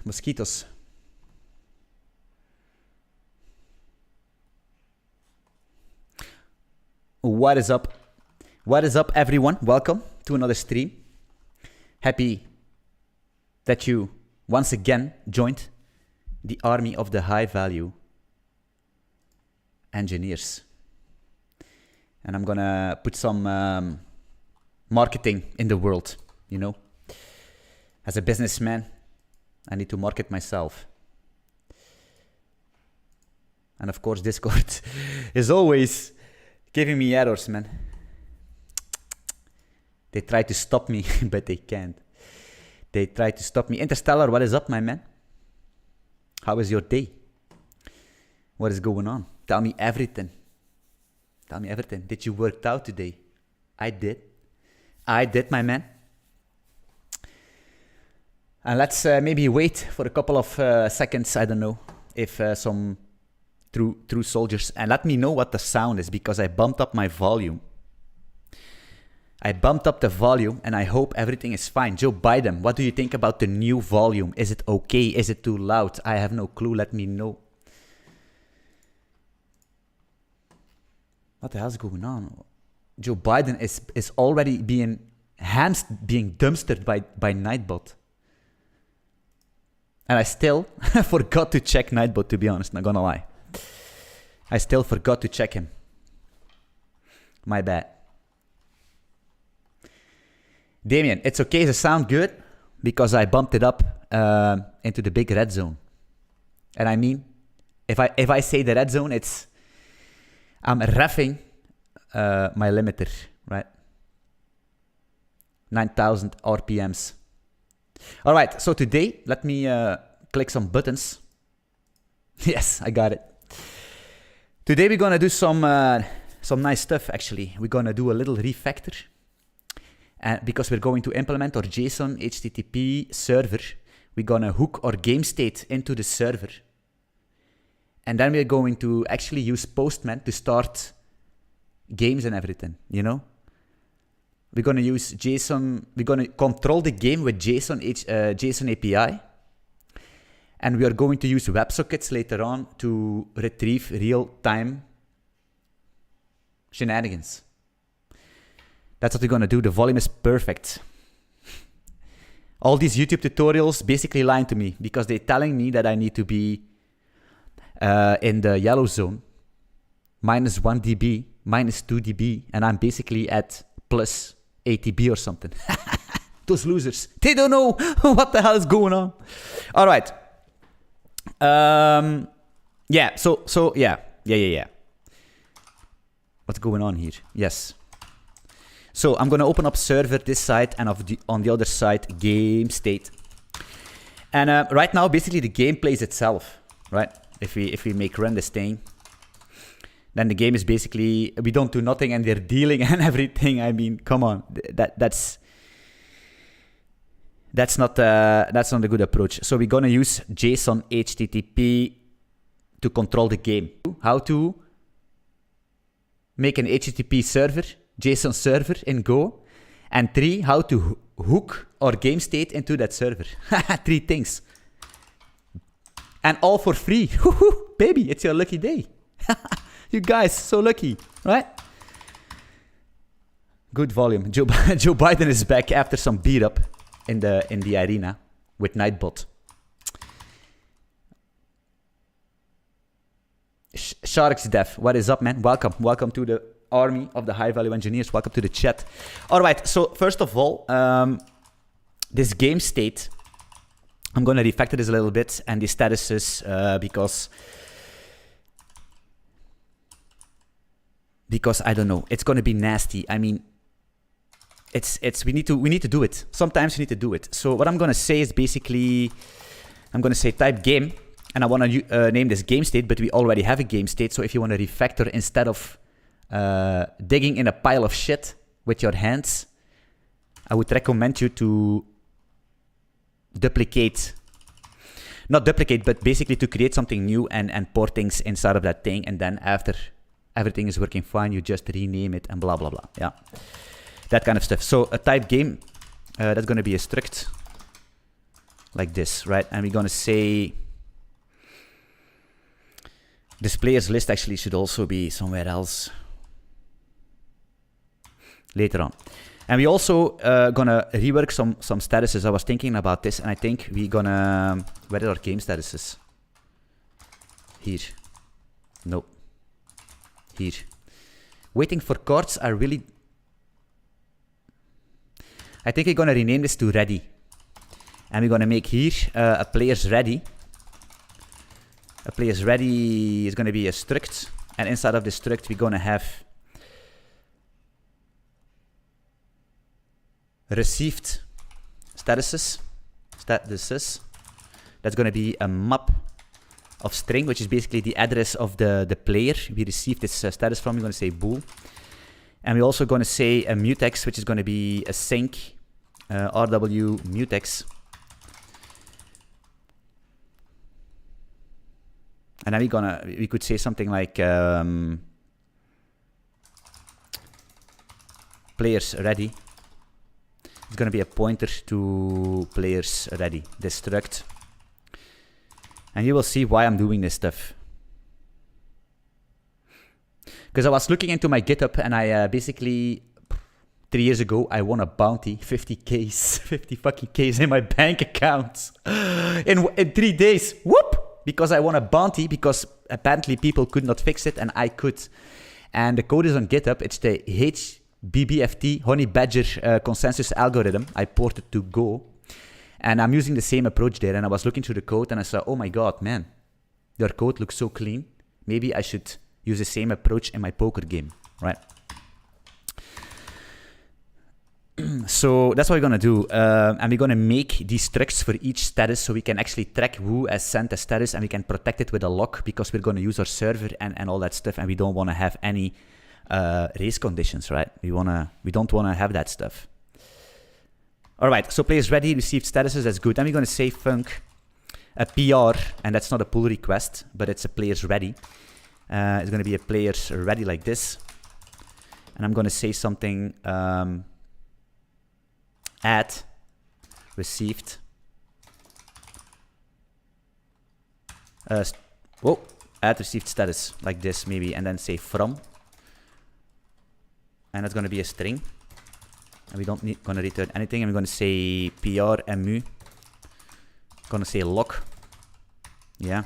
Mosquitoes. What is up? What is up, everyone? Welcome to another stream. Happy that you once again joined the army of the high value engineers. And I'm gonna put some marketing in the world, you know. As a businessman, I need to market myself. And of course, Discord is always giving me errors, man. They try to stop me, but they can't. They try to stop me. Interstellar, what is up, my man? How is your day? What is going on? Tell me everything. Tell me everything. Did you work out today? I did. I did, my man. And let's maybe wait for a couple of seconds. I don't know if some true soldiers. And let me know what the sound is, because I bumped up my volume. I bumped up the volume and I hope everything is fine. Joe Biden, what do you think about the new volume? Is it okay? Is it too loud? I have no clue. Let me know. What the hell is going on? Joe Biden is already being dumpstered by Nightbot. And I still forgot to check Nightbot, to be honest, not gonna lie. I still forgot to check him. My bad. Damien, it's okay to sound good because I bumped it up into the big red zone. And I mean, if I say the red zone, I'm reffing my limiter, right? 9,000 RPMs. All right, so today, let me click some buttons. Yes, I got it. Today we're gonna do some nice stuff, actually. We're gonna do a little refactor. Because we're going to implement our JSON HTTP server, we're gonna hook our game state into the server. And then we're going to actually use Postman to start games and everything, you know? We're gonna use JSON, we're gonna control the game with JSON API. And we are going to use WebSockets later on to retrieve real-time shenanigans. That's what we're gonna do. The volume is perfect. All these YouTube tutorials basically lying to me because they're telling me that I need to be in the yellow zone, -1 dB, -2 dB, and I'm basically at plus 8 dB or something. Those losers, they don't know what the hell is going on. All right. Yeah, so yeah. What's going on here? Yes. So I'm gonna open up server this side, and on the other side, game state. And right now, basically the game plays itself, right? If we make run this thing, then the game is basically, we don't do nothing and they're dealing and everything. I mean, come on, that's not a good approach. So we're gonna use JSON HTTP to control the game. How to make an HTTP server, JSON server in Go, and 3, how to hook our game state into that server. 3 things. And all for free. Baby, it's your lucky day. You guys, so lucky, right? Good volume. Joe Biden is back after some beat up in the arena with Nightbot. Sharks Dev, what is up, man? Welcome to the army of the high value engineers. Welcome to the chat. All right, so first of all, this game state, I'm going to refactor this a little bit, and the statuses, because I don't know, it's going to be nasty. I mean, we need to do it. Sometimes we need to do it. So what I'm going to say is basically, I'm going to say type game, and I want to name this game state, but we already have a game state. So if you want to refactor, instead of digging in a pile of shit with your hands, I would recommend you to not duplicate, but basically to create something new and pour things inside of that thing. And then after everything is working fine, you just rename it and blah, blah, blah. Yeah, that kind of stuff. So a type game, that's going to be a struct like this, right? And we're gonna say this players list actually should also be somewhere else later on. And we also gonna rework some statuses. I was thinking about this, and I think we're gonna, where are our game statuses? Here. Nope. Here. Waiting for cards are really, I think we're gonna rename this to ready. And we're gonna make here a players ready. A players ready is gonna be a struct, and inside of the struct we're gonna have received statuses. That's gonna be a map of string, which is basically the address of the player we received this status from. We're gonna say bool. And we're also gonna say a mutex, which is gonna be a sync rw mutex. And then we could say something like players ready. It's gonna be a pointer to players ready, this struct. And you will see why I'm doing this stuff. Because I was looking into my GitHub, and I basically 3 years ago I won a bounty, 50Ks, 50 fucking Ks in my bank account in 3 days. Whoop! Because I won a bounty, because apparently people could not fix it and I could. And the code is on GitHub. It's the HBBFT Honey Badger consensus algorithm. I ported to Go. And I'm using the same approach there. And I was looking through the code and I saw, oh my God, man, your code looks so clean. Maybe I should use the same approach in my poker game, right? So that's what we're gonna do, and we're gonna make these structs for each status, so we can actually track who has sent a status, and we can protect it with a lock, because we're gonna use our server and all that stuff, and we don't want to have any race conditions, right? We don't wanna have that stuff. All right, so players ready, received statuses, that's good. Then we're gonna say func a PR, and that's not a pull request, but it's a players ready. It's gonna be a players ready like this, and I'm gonna say something. Add received add received status like this maybe, and then say from, and it's going to be a string, and we don't need going to return anything, and we're going to say pr mu, going to say lock. Yeah,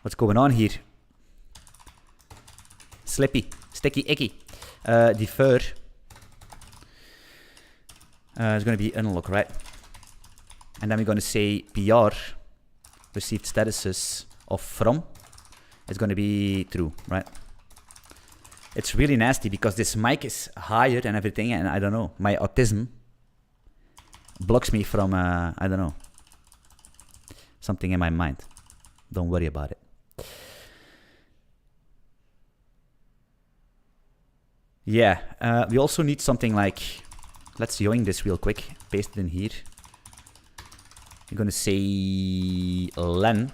what's going on here? Slippy, sticky, icky. Defer. It's going to be unlock, right? And then we're going to say PR received statuses of from. It's going to be true, right? It's really nasty because this mic is higher and everything, and I don't know, my autism blocks me from I don't know, something in my mind. Don't worry about it. Yeah, we also need something like, let's join this real quick, paste it in here. We're gonna say len.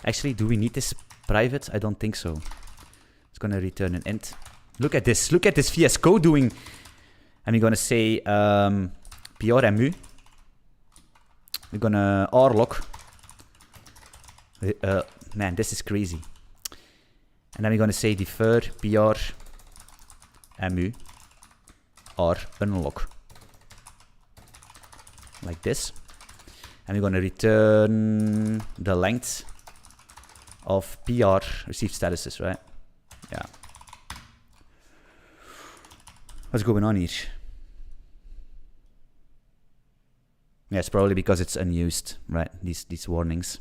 Actually, do we need this private? I don't think so. It's gonna return an int. Look at this VS Code doing. And we're gonna say prmu. We're gonna rlock. Man, this is crazy. And then we're gonna say defer prmu. Or unlock, like this, and we're going to return the length of PR received statuses, right? Yeah. What's going on here? Yeah, it's probably because it's unused, right? These warnings.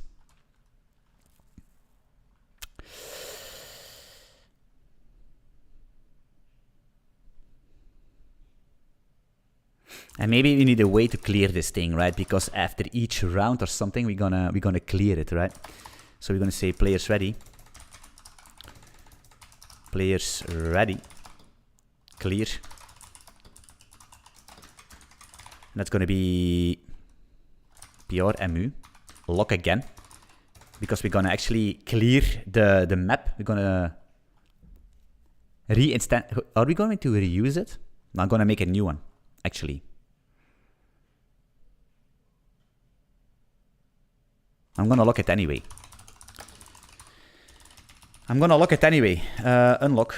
And maybe we need a way to clear this thing, right? Because after each round or something, we're gonna clear it, right? So we're gonna say players ready. Players ready. Clear. And that's gonna be prmu. Lock again. Because we're gonna actually clear the map. We're gonna are we going to reuse it? No, I'm gonna make a new one, actually. I'm gonna lock it anyway. Unlock.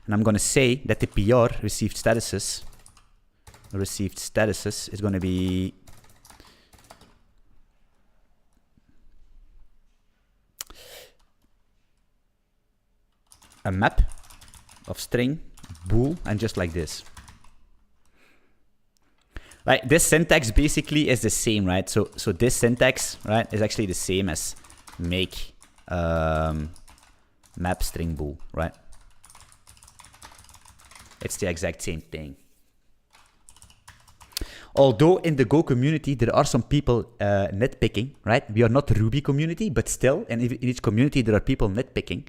And I'm gonna say that the PR received statuses is gonna be a map of string bool, and just like this. Right, this syntax basically is the same, right? So this syntax, right, is actually the same as make map string bool, right? It's the exact same thing. Although in the Go community there are some people nitpicking, right? We are not Ruby community, but still in each community there are people nitpicking,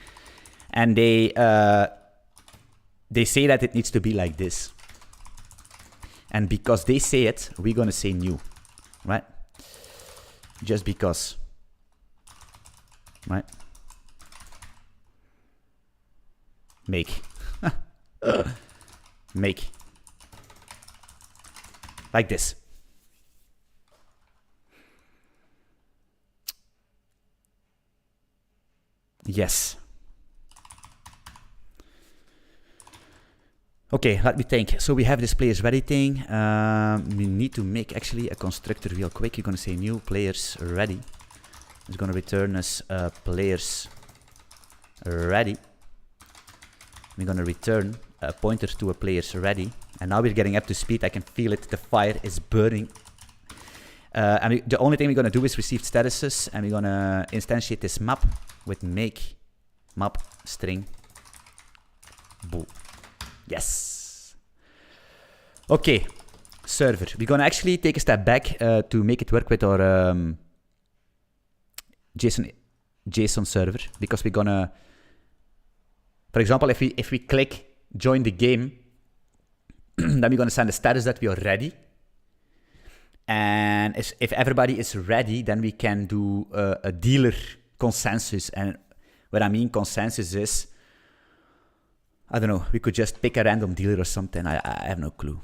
and they say that it needs to be like this. And because they say it, we're gonna say new, right? Just because, right? Make. Make. Like this. Yes. Okay, let me think. So we have this players ready thing. We need to make actually a constructor real quick. You're gonna say new players ready. It's gonna return us players ready. We're gonna return a pointer to a players ready. And now we're getting up to speed. I can feel it. The fire is burning. And the only thing we're gonna do is receive statuses, and we're gonna instantiate this map with make map string bool. Yes. Okay, server. We're gonna actually take a step back to make it work with our JSON server, because we're gonna, for example, if we click join the game, then we're gonna send a status that we are ready. And if everybody is ready, then we can do a dealer consensus. And what I mean consensus is, I don't know, we could just pick a random dealer or something. I have no clue.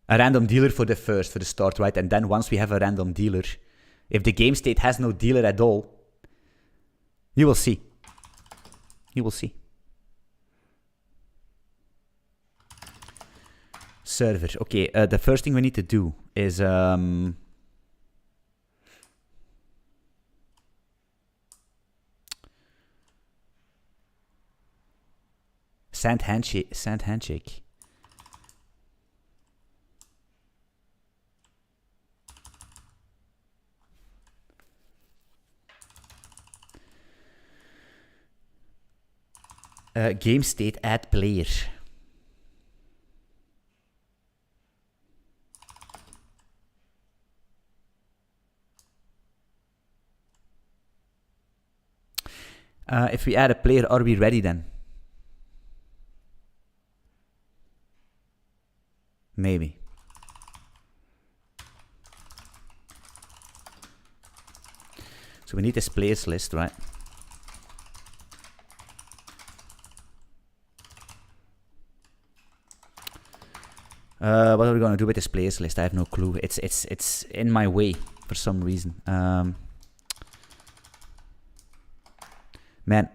A random dealer for the start, right? And then once we have a random dealer, if the game state has no dealer at all, you will see. You will see. Server. Okay, the first thing we need to do is send handshake. Game state add player. If we add a player, are we ready then? Maybe. So we need this players list, right? What are we gonna do with this players list? I have no clue. It's in my way for some reason. Man.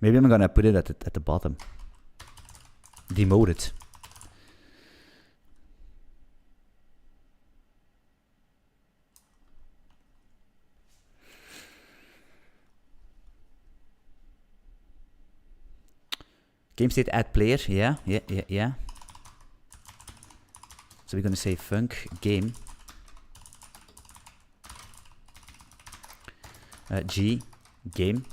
Maybe I'm gonna put it at the bottom. Demote it. Game state add player, yeah. So we're gonna say func game g game.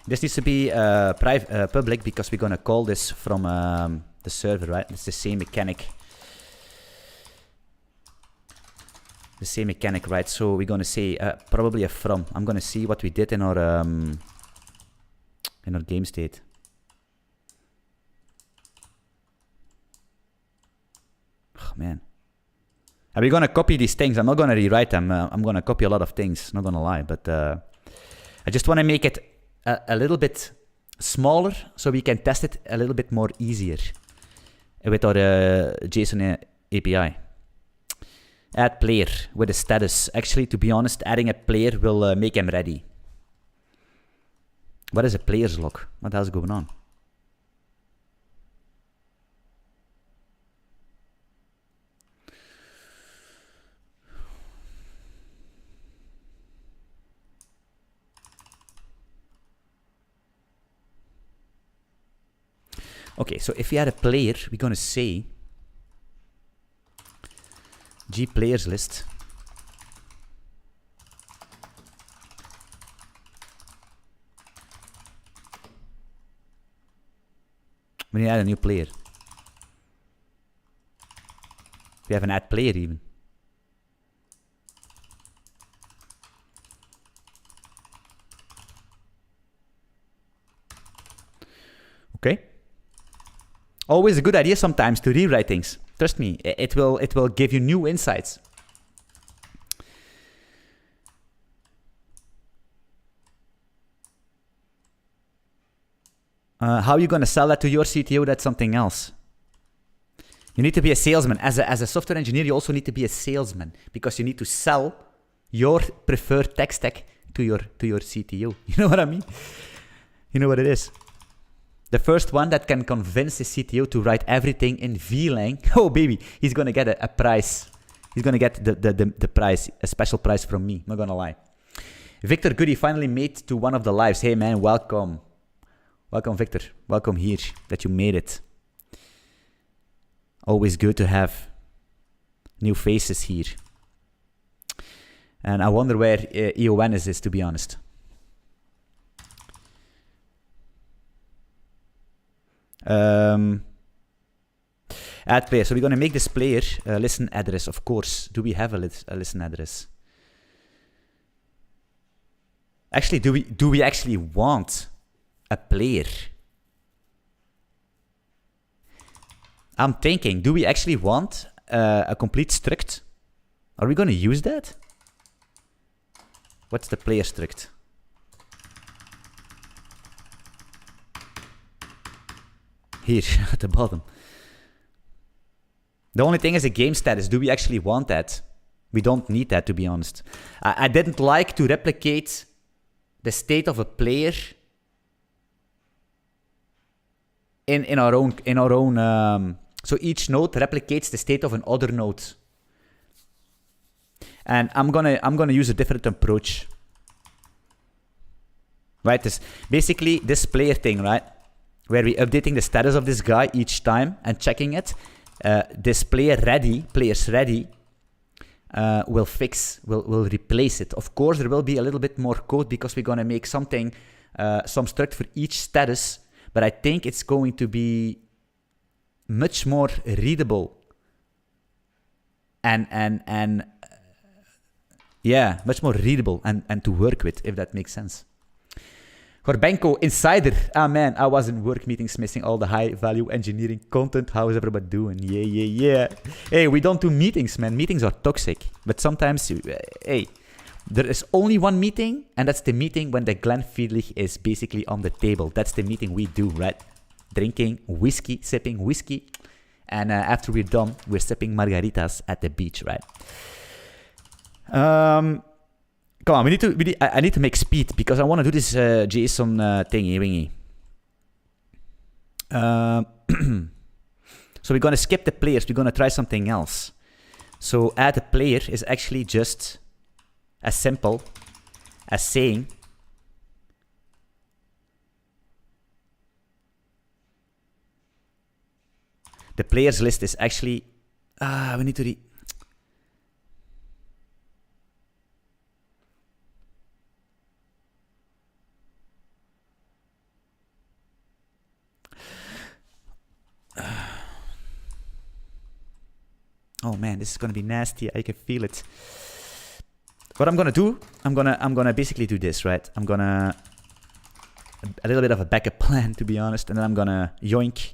This needs to be public because we're gonna call this from the server, right? It's the same mechanic. The same mechanic, right? So we're gonna say probably a from. I'm gonna see what we did in our game state. Oh, man. Are we gonna copy these things? I'm not gonna rewrite them. I'm gonna copy a lot of things, not gonna lie. But I just wanna make it a little bit smaller so we can test it a little bit more easier with our JSON API. Add player with a status. Actually, to be honest, adding a player will make him ready. What is a player's log? What else is going on? Okay, so if we add a player, we're going to say G players list. When you add a new player, we have an add player even. Okay. Always a good idea sometimes to rewrite things. Trust me, it will give you new insights. How are you going to sell that to your CTO? That's something else. You need to be a salesman. As a software engineer, you also need to be a salesman because you need to sell your preferred tech stack to your CTO. You know what I mean? You know what it is? The first one that can convince the CTO to write everything in VLang. Oh, baby, he's going to get a prize. He's going to get the prize, a special prize from me. Not going to lie. Victor Goody finally made to one of the lives. Hey, man, welcome. Welcome, Victor. Welcome here, that you made it. Always good to have new faces here. And I wonder where EON is, to be honest. Add player. So we're going to make this player a listen address, of course. Do we have a listen address? Actually, do we actually want a player? I'm thinking, do we actually want a complete struct? Are we going to use that? What's the player struct? Here, at the bottom. The only thing is a game status. Do we actually want that? We don't need that, to be honest. I didn't like to replicate the state of a player in our own. So each node replicates the state of another node. And I'm gonna use a different approach. Right? This basically this player thing, right? Where we're updating the status of this guy each time and checking it. This players ready, will replace it. Of course, there will be a little bit more code because we're gonna make something, some struct for each status. But I think it's going to be much more readable and yeah, much more readable and to work with, if that makes sense. Gorbenko, Insider. Ah man, I was in work meetings missing all the high value engineering content. How is everybody doing? Yeah. Hey, we don't do meetings, man. Meetings are toxic. But sometimes, hey, there is only one meeting, and that's the meeting when the Glenfiddich is basically on the table. That's the meeting we do, right? Drinking whiskey, sipping whiskey. And after we're done, we're sipping margaritas at the beach, right? Come on, I need to make speed because I want to do this JSON thingy-wingy. So we're going to skip the players. We're going to try something else. So add a player is actually just as simple as saying the players list is actually... we need to... Oh man, this is gonna be nasty. I can feel it. What I'm gonna do, I'm gonna basically do this, right? I'm gonna a little bit of a backup plan, to be honest, and then I'm gonna yoink.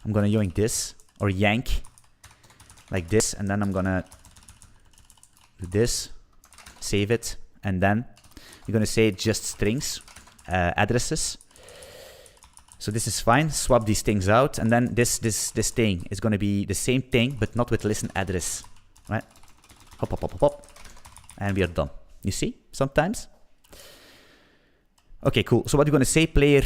I'm gonna yoink this or yank like this, and then I'm gonna do this, save it, and then you're gonna say just strings, addresses. So this is fine. Swap these things out, and then this thing is going to be the same thing, but not with listen address, right? Hop, hop, hop, hop, hop, and we are done. You see, sometimes. Okay, cool. So what we're going to say, player,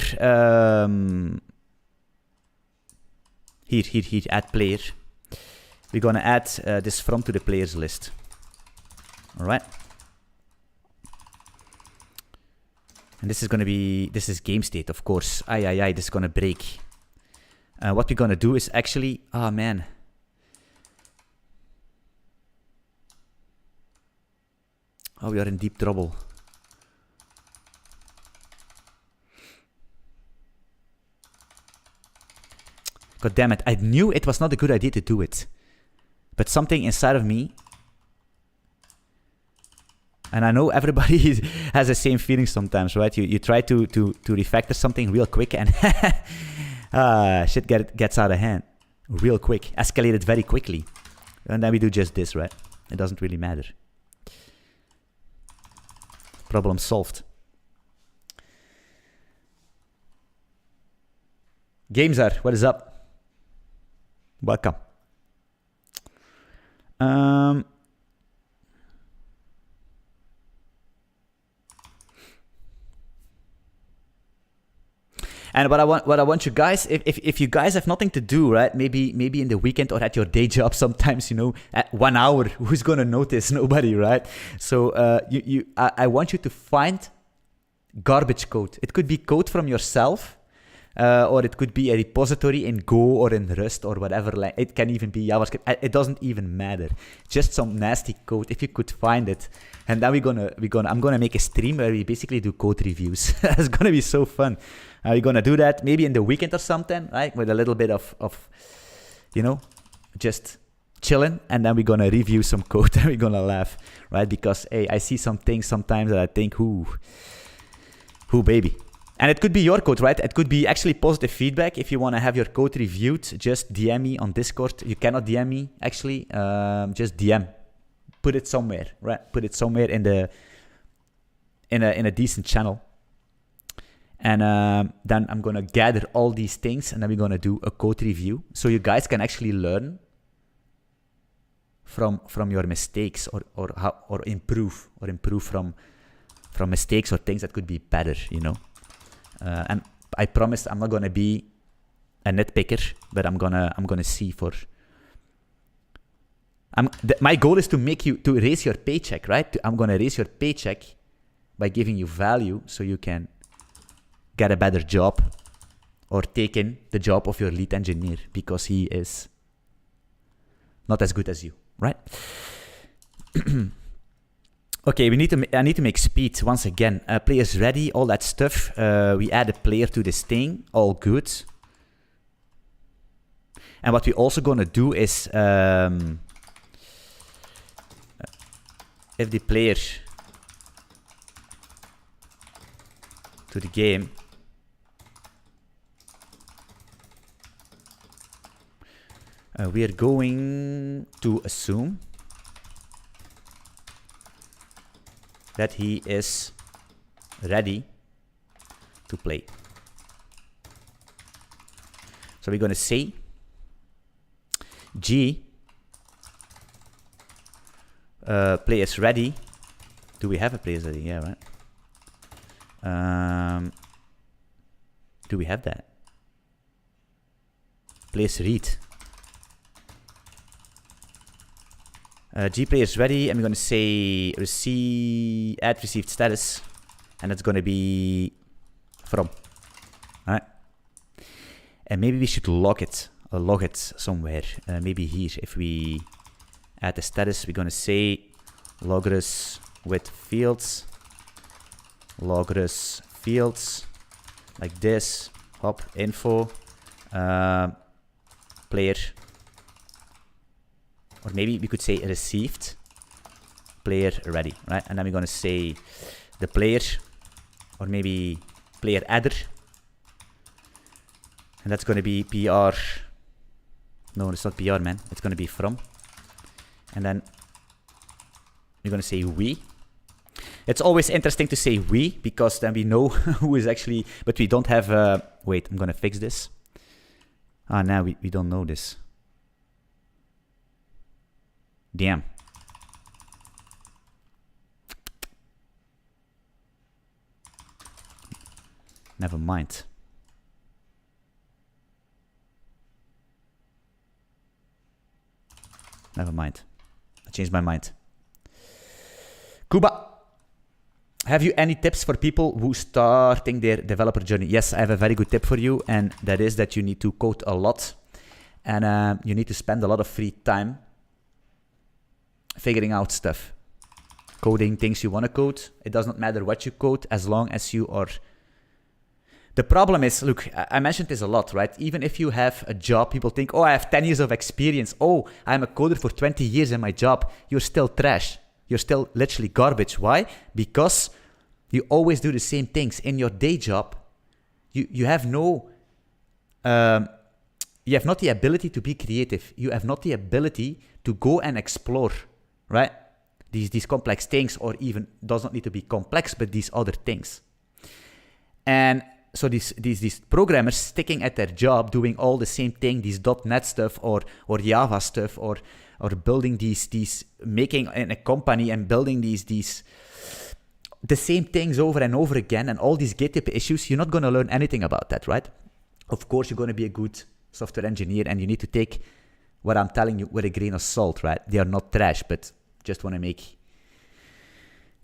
here, add player. We're going to add this from to the players list. All right. And this is going to be, this is game state, of course. This is going to break. What we're going to do is actually, oh man. Oh, we are in deep trouble. God damn it. I knew it was not a good idea to do it. But something inside of me, and I know everybody has the same feeling sometimes, right? You try to refactor something real quick and shit gets out of hand real quick. Escalated very quickly. And then we do just this, right? It doesn't really matter. Problem solved. Gamezar, what is up? Welcome. And what I want you guys, if you guys have nothing to do, right? Maybe in the weekend or at your day job sometimes, you know, at 1 hour, who's gonna notice? Nobody, right? So I want you to find garbage code. It could be code from yourself, or it could be a repository in Go or in Rust or whatever. It can even be JavaScript. It doesn't even matter. Just some nasty code if you could find it. And then I'm gonna make a stream where we basically do code reviews. It's gonna be so fun. We're gonna do that maybe in the weekend or something, right? With a little bit of you know, just chilling, and then we're gonna review some code and we're gonna laugh, right? Because hey, I see some things sometimes that I think, who baby. And it could be your code, right? It could be actually positive feedback. If you want to have your code reviewed, just DM me on Discord. You cannot DM me, actually. Just DM. Put it somewhere, right? Put it somewhere in a decent channel. And then I'm going to gather all these things, and then we're going to do a code review. So you guys can actually learn from your mistakes or improve from mistakes or things that could be better, you know. And I promise I'm not gonna be a nitpicker, but I'm gonna see for. My goal is to raise your paycheck, right? I'm gonna raise your paycheck by giving you value, so you can get a better job or take in the job of your lead engineer because he is not as good as you, right? Okay, I need to make speed once again. Players ready, all that stuff. We add a player to this thing, all good. And what we're also gonna do is, if the player to the game we are going to assume that he is ready to play. So we're going to say G players ready. Do we have a players ready? Yeah, right. Do we have that? Players read. G players ready, and we're going to say add received status, and it's going to be from. All right. And maybe we should log it somewhere. Maybe here, if we add the status, we're going to say logres with fields, logres fields, like this. Hop info player. Or maybe we could say received player ready, right? And then we're going to say the player, or maybe player adder. And that's going to be PR. No, it's not PR, man. It's going to be from. And then we're going to say we. It's always interesting to say we, because then we know who is actually, but we don't have, wait, I'm gonna fix this. Ah, now we don't know this. Damn. Never mind. Never mind. I changed my mind. Kuba, have you any tips for people who starting their developer journey? Yes, I have a very good tip for you, and that is that you need to code a lot, and you need to spend a lot of free time figuring out stuff. Coding things you want to code. It does not matter what you code as long as you are... The problem is, look, I mentioned this a lot, right? Even if you have a job, people think, oh, I have 10 years of experience. Oh, I'm a coder for 20 years in my job. You're still trash. You're still literally garbage. Why? Because you always do the same things. In your day job, you have no... you have not the ability to be creative. You have not the ability to go and explore, right? These complex things, or even does not need to be complex, but these other things. And so these programmers sticking at their job, doing all the same thing, these .NET stuff or Java stuff, or building these making in a company and building these the same things over and over again, and all these GitHub issues, you're not going to learn anything about that, right? Of course, you're going to be a good software engineer, and you need to take what I'm telling you with a grain of salt, right? They are not trash, but just want to make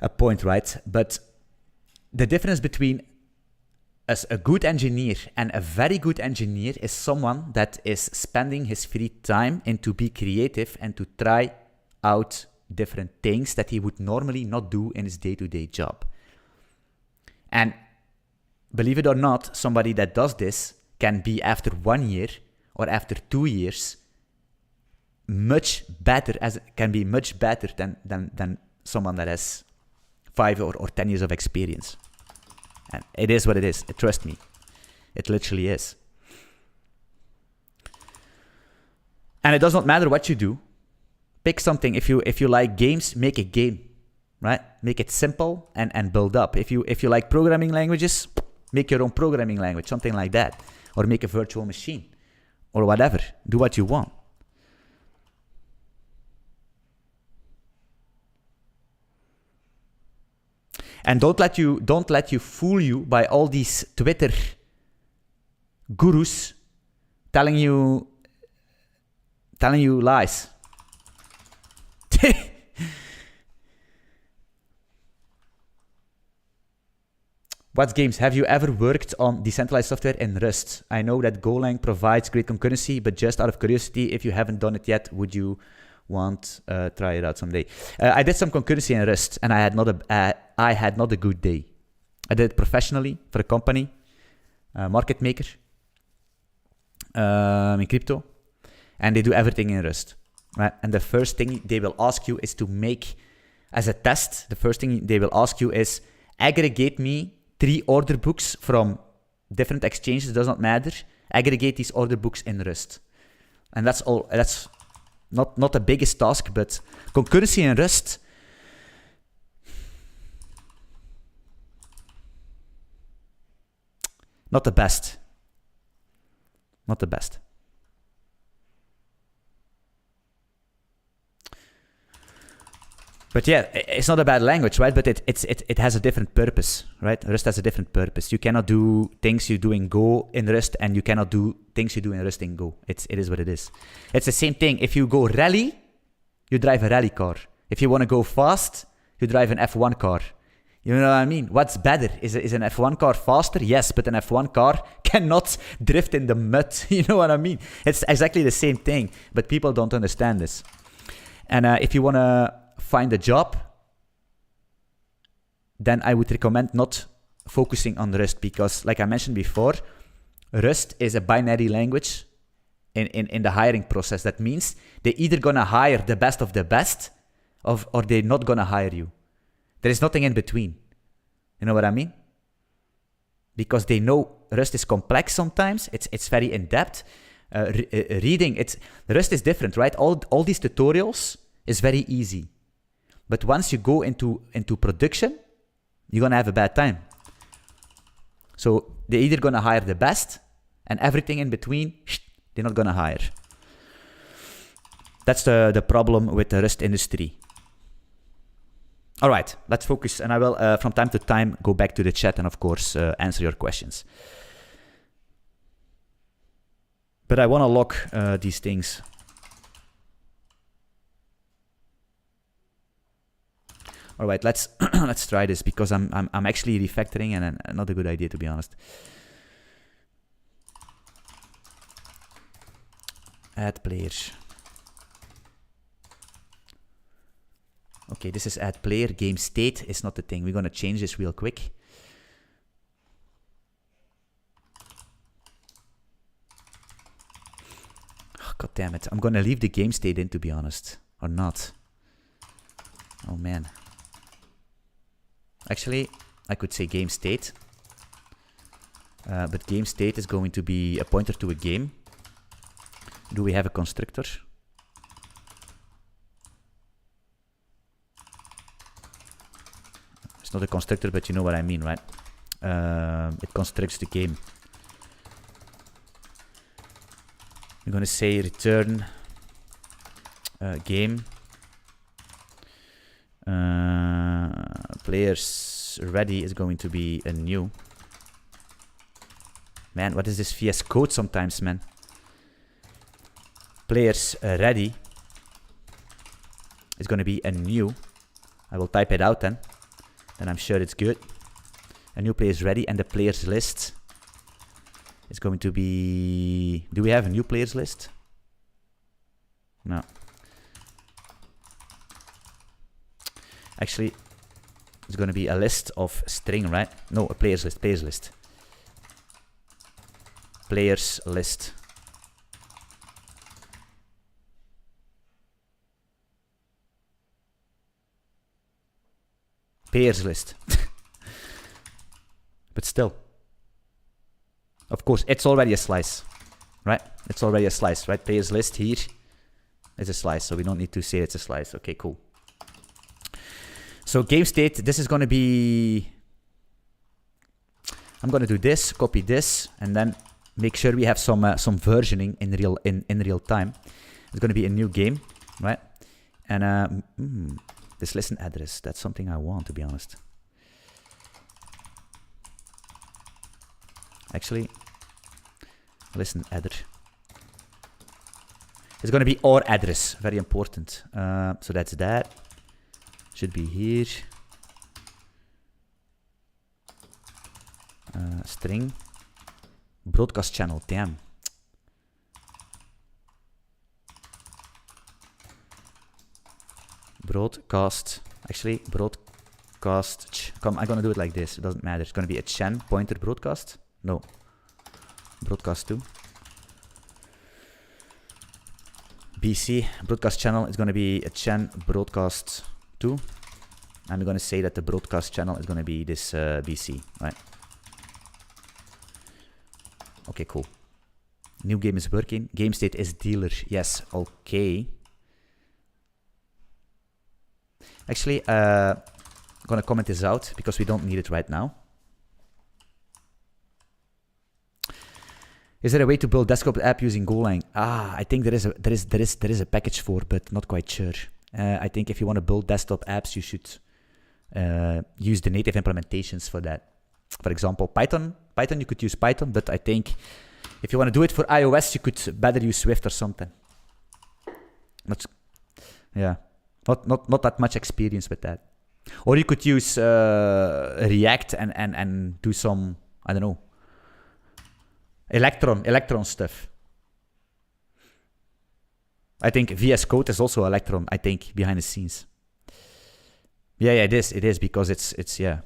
a point, right? But the difference between a good engineer and a very good engineer is someone that is spending his free time into be creative and to try out different things that he would normally not do in his day-to-day job. And believe it or not, somebody that does this can be, after 1 year or after 2 years, much better than someone that has 5 or 10 years of experience. And it is what it is. Trust me. It literally is. And it does not matter what you do. Pick something. If you like games, make a game, right? Make it simple and build up. If you like programming languages, make your own programming language, something like that. Or make a virtual machine. Or whatever. Do what you want. And don't let you fool you by all these Twitter gurus telling you lies. What games? Have you ever worked on decentralized software in Rust? I know that Golang provides great concurrency, but just out of curiosity, if you haven't done it yet, would you want try it out someday? I did some concurrency in Rust, and I had not a good day. I did it professionally for a company, market maker, in crypto, and they do everything in Rust, right? And the first thing they will ask you is to make, as a test, the first thing they will ask you is aggregate me 3 order books from different exchanges, does not matter. Aggregate these order books in Rust. And that's all. That's not the biggest task, but concurrency in Rust. Not the best. Not the best. But yeah, it's not a bad language, right? But it has a different purpose, right? Rust has a different purpose. You cannot do things you do in Go in Rust, and you cannot do things you do in Rust in Go. It is what it is. It's the same thing. If you go rally, you drive a rally car. If you want to go fast, you drive an F1 car. You know what I mean? What's better? Is an F1 car faster? Yes, but an F1 car cannot drift in the mud. You know what I mean? It's exactly the same thing, but people don't understand this. And if you want to find a job, then I would recommend not focusing on Rust, because, like I mentioned before, Rust is a binary language in the hiring process. That means they're either going to hire the best of the best, or they're not going to hire you. There is nothing in between. You know what I mean? Because they know Rust is complex sometimes. It's very in-depth. Reading, Rust is different, right? All these tutorials is very easy. But once you go into production, you're gonna have a bad time. So they're either gonna hire the best, and everything in between, they're not gonna hire. That's the problem with the Rust industry. All right, let's focus, and I will, from time to time, go back to the chat and, of course, answer your questions. But I want to lock these things. All right, let's let's try this, because I'm actually refactoring, and not a good idea, to be honest. Add players. Okay, this is add player. Game state is not the thing. We're gonna change this real quick. Oh, God damn it! I'm gonna leave the game state in, to be honest, or not. Oh man. Actually, I could say game state, but game state is going to be a pointer to a game. Do we have a constructor? It's not a constructor, but you know what I mean, right? It constructs the game. I'm gonna say return game. Players ready is going to be a new. Man, what is this VS Code sometimes, man? Players ready is going to be a new. I will type it out then. Then I'm sure it's good. A new players ready, and the players list is going to be... Do we have a new players list? No. Actually, it's going to be a list of string, right? No, a players list, players list. Players list. Players list. But still. Of course, it's already a slice, right? It's already a slice, right? Players list here is a slice, so we don't need to say it's a slice. Okay, cool. So game state, this is going to be... I'm going to do this, copy this, and then make sure we have some versioning in real time. It's going to be a new game, right? And this listen address, that's something I want, to be honest. Actually, listen header. It's going to be our address, very important. So that's that. Should be here. String. Broadcast channel, damn. Broadcast. Actually, broadcast. Come, I'm going to do it like this. It doesn't matter. It's going to be a chan pointer broadcast. No. Broadcast 2. BC. Broadcast channel is going to be a chan broadcast 2. I'm going to say that the broadcast channel is going to be this BC, right? Okay, cool. New game is working. Game state is dealer. Yes, okay. Actually, I'm going to comment this out because we don't need it right now. Is there a way to build desktop app using Golang? I think there is a package for, but not quite sure. I think if you want to build desktop apps, you should use the native implementations for that. For example, Python. Python, you could use Python, but I think if you want to do it for iOS, you could better use Swift or something. Not that much experience with that. Or you could use React and do some, I don't know, Electron stuff. I think VS Code is also Electron, I think, behind the scenes. Yeah, it is because it's yeah.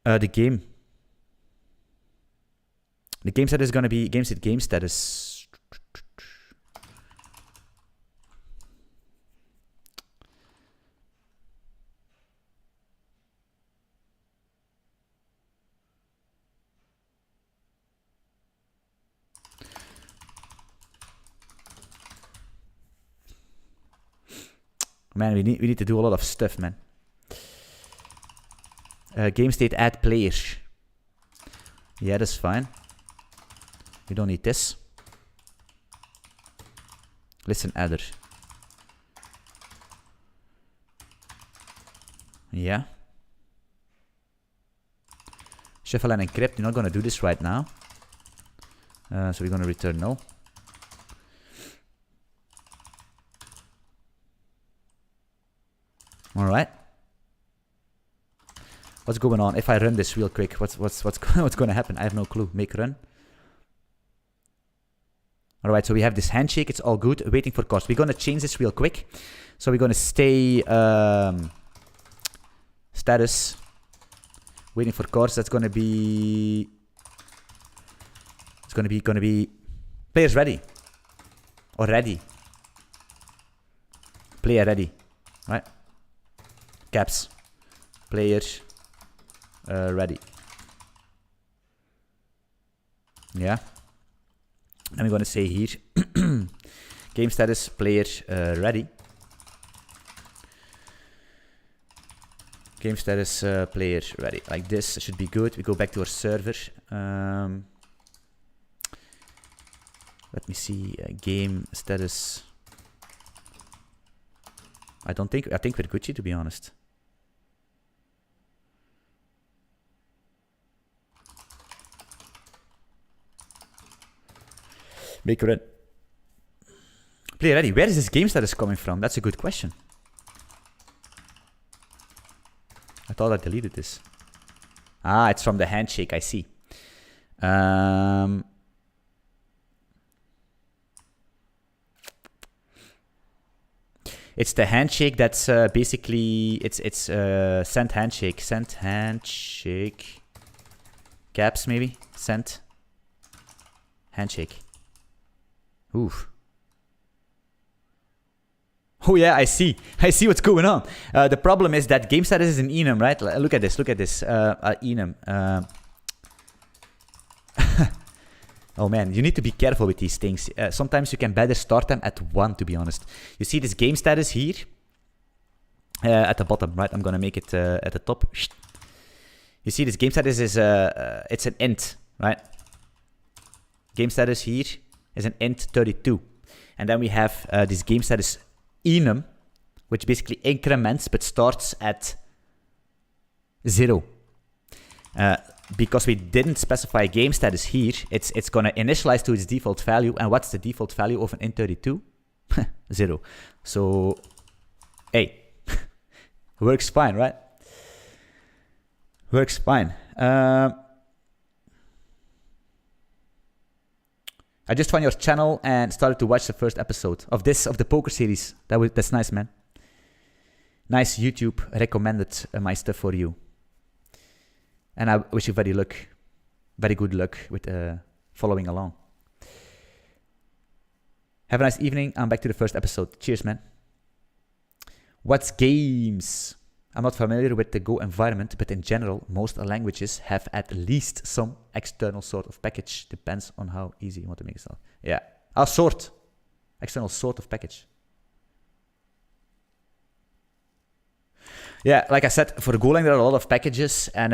The game set is gonna be game status. Man, we need to do a lot of stuff, man. Game state add players. Yeah, that's fine. We don't need this. Listen adder. Yeah. Shuffle and encrypt. You're not gonna do this right now. So we're gonna return no. All right. What's going on? If I run this real quick, what's going to happen? I have no clue. Make run. All right. So we have this handshake. It's all good. Waiting for cars. We're going to change this real quick. So we're going to stay status. Waiting for cars. That's going to be. It's going to be players ready. Or ready. Player ready. Right. Caps. Players. Ready. Yeah. And we're going to say here game status player ready. Game status player ready. Like this should be good. We go back to our server. Let me see. Game status. I think we're Gucci, to be honest. Make run. Play ready. Where is this game status coming from? That's a good question. I thought I deleted this. Ah, it's from the handshake. I see. It's the handshake that's basically it's send handshake. Send handshake. Caps maybe. Send handshake. Oof. Oh yeah, I see. I see what's going on. The problem is that game status is an enum, right? Look at this. Look at this. Enum. Oh man, you need to be careful with these things. Sometimes you can better start them at 1, to be honest. You see this game status here at the bottom, right? I'm gonna make it at the top. You see this game status is it's an int, right? Game status here is an int 32, and then we have this game status enum, which basically increments but starts at 0. Because we didn't specify game status here, it's gonna initialize to its default value. And what's the default value of an int32? 0. So, hey, works fine, right? Works fine. I just found your channel and started to watch the first episode of the poker series. That's nice, man. Nice. YouTube recommended my stuff for you. And I wish you very good luck with following along. Have a nice evening. I'm back to the first episode. Cheers, man. What's games? I'm not familiar with the Go environment, but in general, most languages have at least some external sort of package. Depends on how easy you want to make it. Yeah. Sort. External sort of package. Yeah, like I said, for Golang there are a lot of packages, and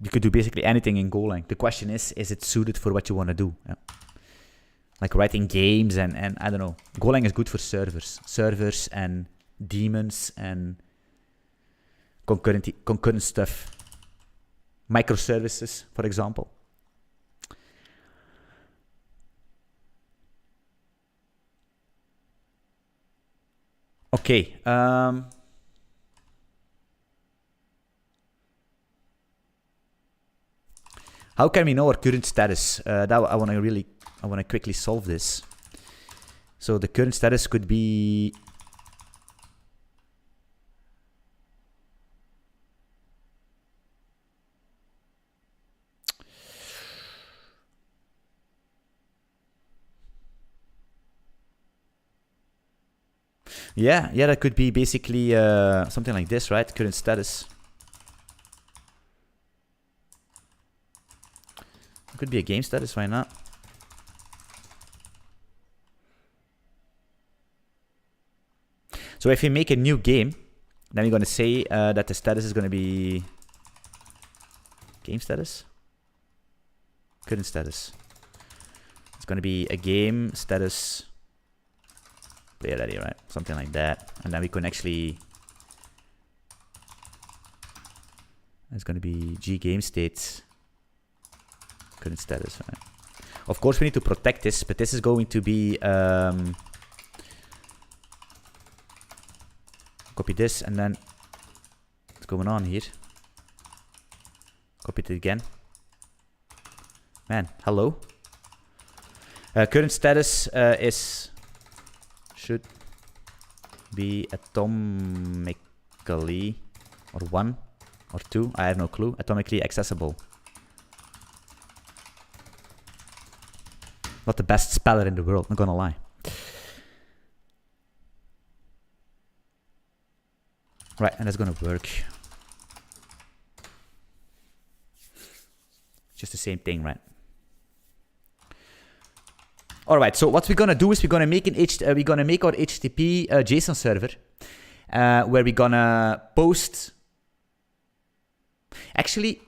you could do basically anything in Golang. The question is it suited for what you want to do? Yeah. Like writing games and I don't know. Golang is good for servers and daemons and concurrent stuff. Microservices, for example. Okay. How can we know our current status? I want to quickly solve this. So the current status could be yeah, that could be basically something like this, right? Current status. It could be a game status, why not? So if we make a new game, then we're going to say that the status is going to be game status, current status. It's going to be a game status player ready, right? Something like that. And then we can actually, it's going to be G game state current status, right? Of course, we need to protect this, but this is going to be copy this, and then what's going on here? Copy it again. Man, hello. Current status should be atomically, or 1 or 2, I have no clue, atomically accessible. Not the best speller in the world, not gonna lie. Right, and that's gonna work. Just the same thing, right? All right, so what we're gonna do is we're gonna make our HTTP JSON server, where we're gonna post. Actually,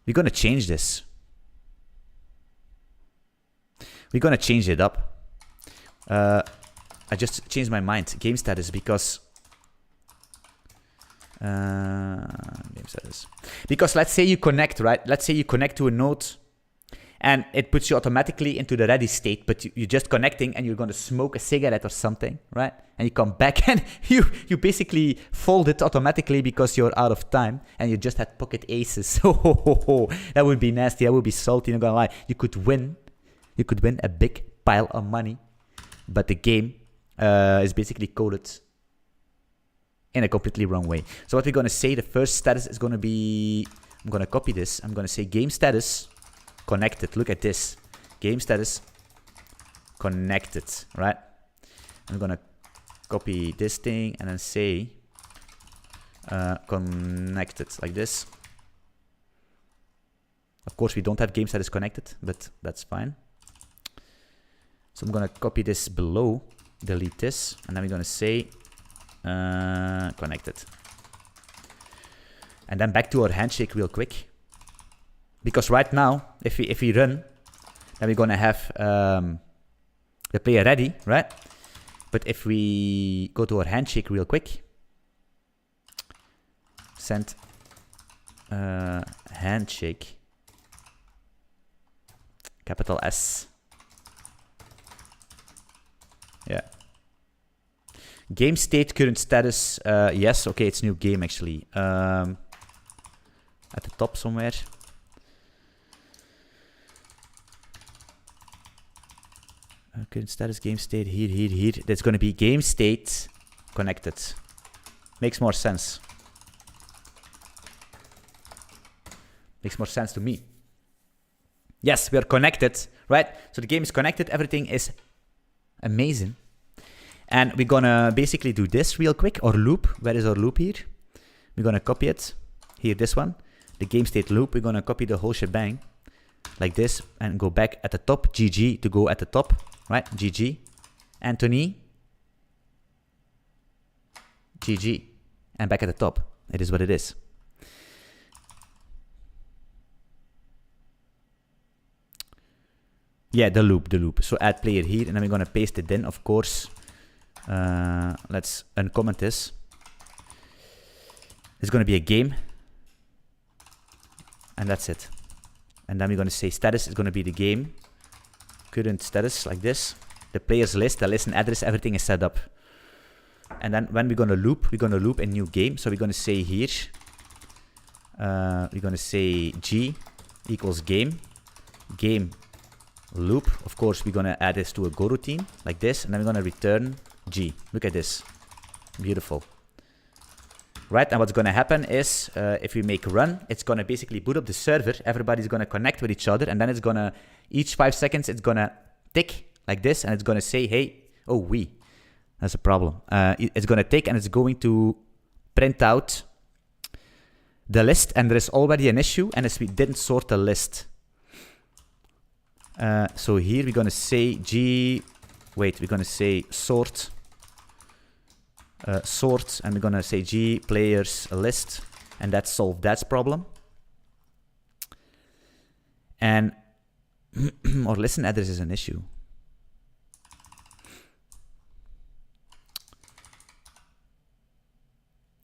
we're gonna change this. We're gonna change it up. I just changed my mind. Game status, because game status. Because let's say you connect, right? Let's say you connect to a node, and it puts you automatically into the ready state, but you're just connecting and you're gonna smoke a cigarette or something, right? And you come back and you basically fold it automatically because you're out of time and you just had pocket aces. That would be nasty. That would be salty. Not gonna lie. You could win a big pile of money, but the game is basically coded in a completely wrong way. So what we're gonna say, the first status is gonna be, I'm gonna copy this. I'm gonna say game status connected. Look at this, game status connected, right? I'm gonna copy this thing and then say connected like this. Of course, we don't have game status connected, but that's fine. So I'm gonna copy this below, delete this, and then we're gonna say connected. And then back to our handshake real quick. Because right now, if we run, then we're gonna have the player ready, right? But if we go to our handshake real quick, send handshake, capital S. Yeah. Game state, current status, yes, okay, it's new game actually. At the top somewhere. Current status, game state, here. That's going to be game state connected. Makes more sense. Makes more sense to me. Yes, we are connected, right? So the game is connected, everything is amazing. And we're gonna basically do this real quick, or loop. Where is our loop here? We're gonna copy it. Here, this one. The game state loop, we're gonna copy the whole shebang. Like this, and go back at the top. GG to go at the top, right? GG. Anthony. GG. And back at the top. It is what it is. Yeah, the loop. So add player here, and then we're gonna paste it in, of course. Let's uncomment this. It's gonna be a game. And that's it. And then we're gonna say status is gonna be the game. Current status, like this. The players list, the list and address, everything is set up. And then when we're gonna loop a new game. So we're gonna say here, we're gonna say G equals game. Game loop. Of course, we're gonna add this to a Go routine, like this. And then we're gonna return G. Look at this. Beautiful. Right, and what's gonna happen is, if we make run, it's gonna basically boot up the server. Everybody's gonna connect with each other, and then it's gonna, each 5 seconds, it's gonna tick like this, and it's gonna say, hey, oh, that's a problem. It's gonna tick, and it's going to print out the list, and there is already an issue, and as we didn't sort the list. So here we're gonna say G, wait, we're gonna say sort, and we're gonna say G players list, and that solved that problem. And or listen address is an issue.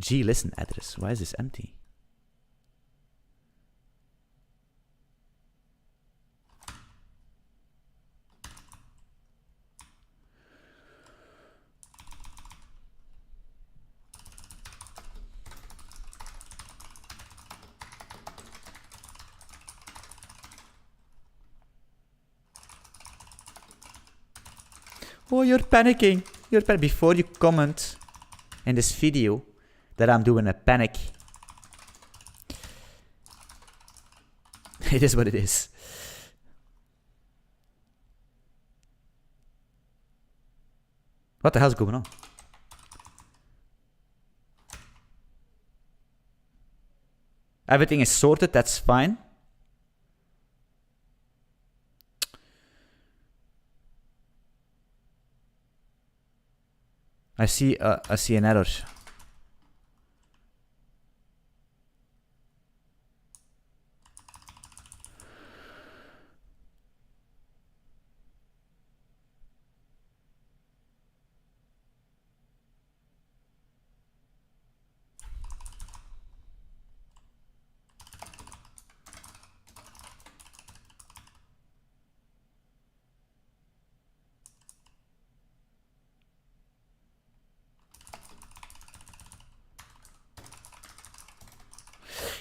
G listen address, why is this empty? Oh, you're panicking. Before you comment in this video that I'm doing a panic. It is what it is. What the hell's going on? Everything is sorted, that's fine. I see an error.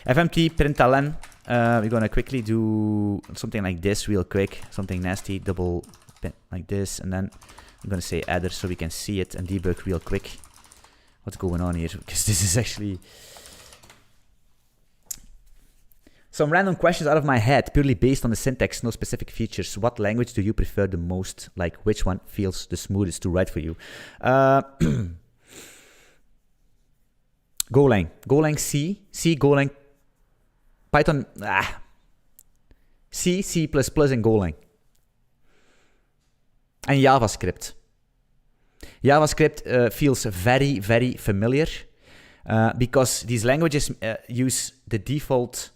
FMT println, we're gonna quickly do something like this real quick, something nasty, double pin like this, and then I'm gonna say adder so we can see it and debug real quick what's going on here, because this is actually some random questions out of my head, purely based on the syntax, no specific features. What language do you prefer the most? Like, which one feels the smoothest to write for you? Golang C, Golang, Python, C, C++, and Golang. And JavaScript. JavaScript feels very, very familiar because these languages use the default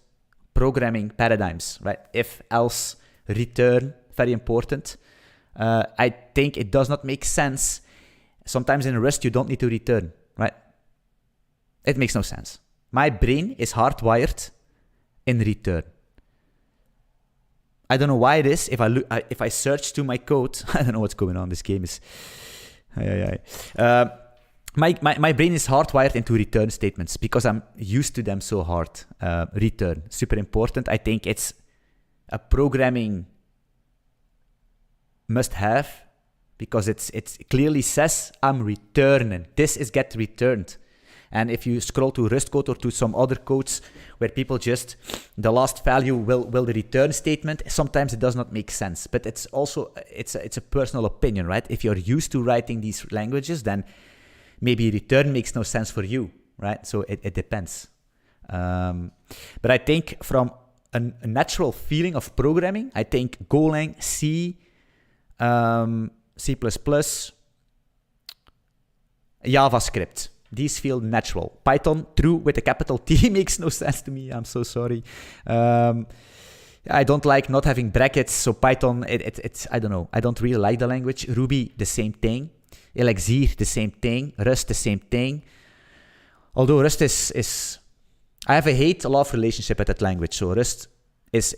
programming paradigms, right? If, else, return, very important. I think it does not make sense. Sometimes in Rust, you don't need to return, right? It makes no sense. My brain is hardwired in return. I don't know why it is. If I search to my code, I don't know what's going on. This game is... My brain is hardwired into return statements because I'm used to them so hard. Return, super important. I think it's a programming must-have because it clearly says I'm returning. This is get returned. And if you scroll to Rust code or to some other codes where people just, the last value will the return statement, sometimes it does not make sense. But it's also, it's a personal opinion, right? If you're used to writing these languages, then maybe return makes no sense for you, right? So it depends. But I think from a natural feeling of programming, I think Golang, C, C++, JavaScript. These feel natural. Python, true, with a capital T makes no sense to me. I'm so sorry. I don't like not having brackets. So Python, it's I don't know. I don't really like the language. Ruby, the same thing. Elixir, the same thing. Rust, the same thing. Although Rust is I have a hate-love relationship with that language. So Rust is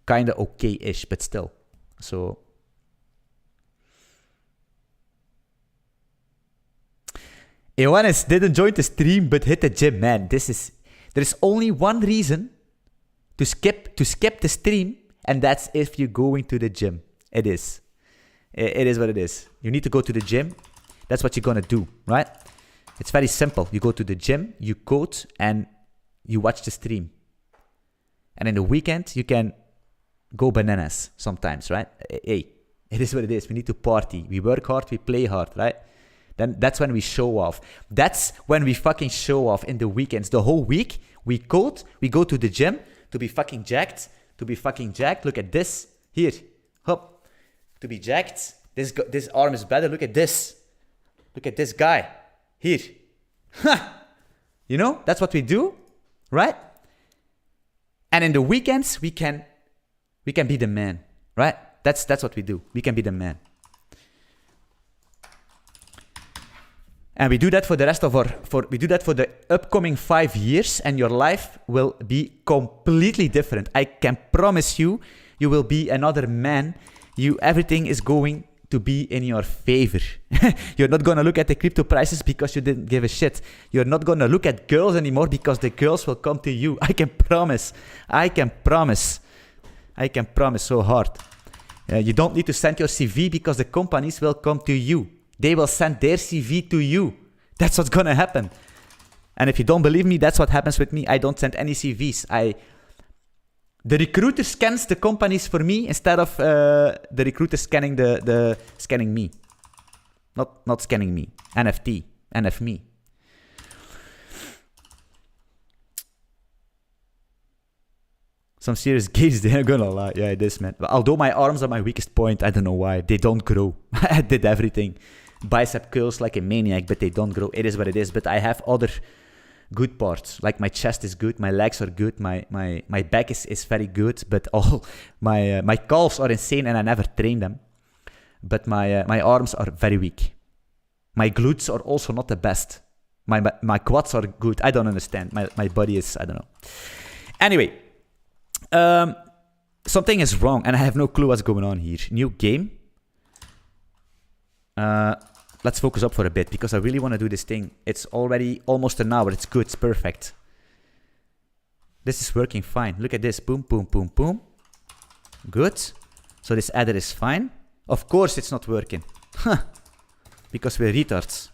kind of okay-ish, but still. So... Ioannis didn't join the stream but hit the gym, man. There's only one reason to skip the stream, and that's if you're going to the gym. It is what it is. You need to go to the gym. That's what you're gonna do, right? It's very simple. You go to the gym, you code, and you watch the stream. And in the weekend, you can go bananas sometimes, right? Hey, it is what it is. We need to party. We work hard, we play hard, right? Then that's when we show off. That's when we fucking show off in the weekends. The whole week, we code, we go to the gym to be fucking jacked, Look at this. Here, hop, to be jacked. This arm is better. Look at this. Look at this guy. Here. You know, that's what we do, right? And in the weekends, we can be the man, right? That's what we do. We can be the man. And we do that for the rest of we do that for the upcoming 5 years, and your life will be completely different. I can promise you, you will be another man. Everything is going to be in your favor. You're not going to look at the crypto prices because you didn't give a shit. You're not going to look at girls anymore because the girls will come to you. I can promise. I can promise. I can promise so hard. You don't need to send your CV because the companies will come to you. They will send their CV to you. That's what's going to happen. And if you don't believe me, that's what happens with me. I don't send any CVs. The recruiter scans the companies for me instead of the recruiter scanning scanning me. Not scanning me. NFT. NF me. Some serious gains, they're gonna lie. Yeah, it is, man. But although my arms are my weakest point, I don't know why. They don't grow. I did everything. Bicep curls like a maniac, but they don't grow. It is what it is. But I have other good parts. Like my chest is good, my legs are good, my back is very good, but all my calves are insane and I never train them. But my arms are very weak. My glutes are also not the best. My quads are good. I don't understand. My body is, I don't know. Anyway, something is wrong and I have no clue what's going on here. New game. Let's focus up for a bit because I really want to do this thing. It's already almost an hour. It's good. It's perfect. This is working fine. Look at this. Boom, boom, boom, boom. Good. So this adder is fine. Of course it's not working. Huh. Because we're retards.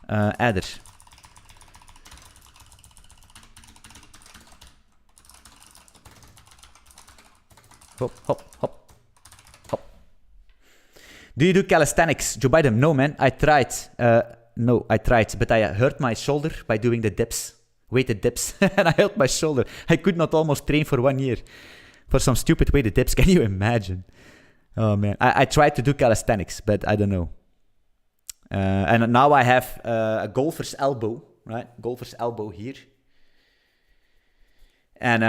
Adder. Hop, hop, hop. Do you do calisthenics, Joe Biden? No, man. I tried. I tried. But I hurt my shoulder by doing the dips. Weighted dips. And I hurt my shoulder. I could not almost train for 1 year. For some stupid weighted dips. Can you imagine? Oh, man. I tried to do calisthenics, but I don't know. And now I have a golfer's elbow. Right? Golfer's elbow here. And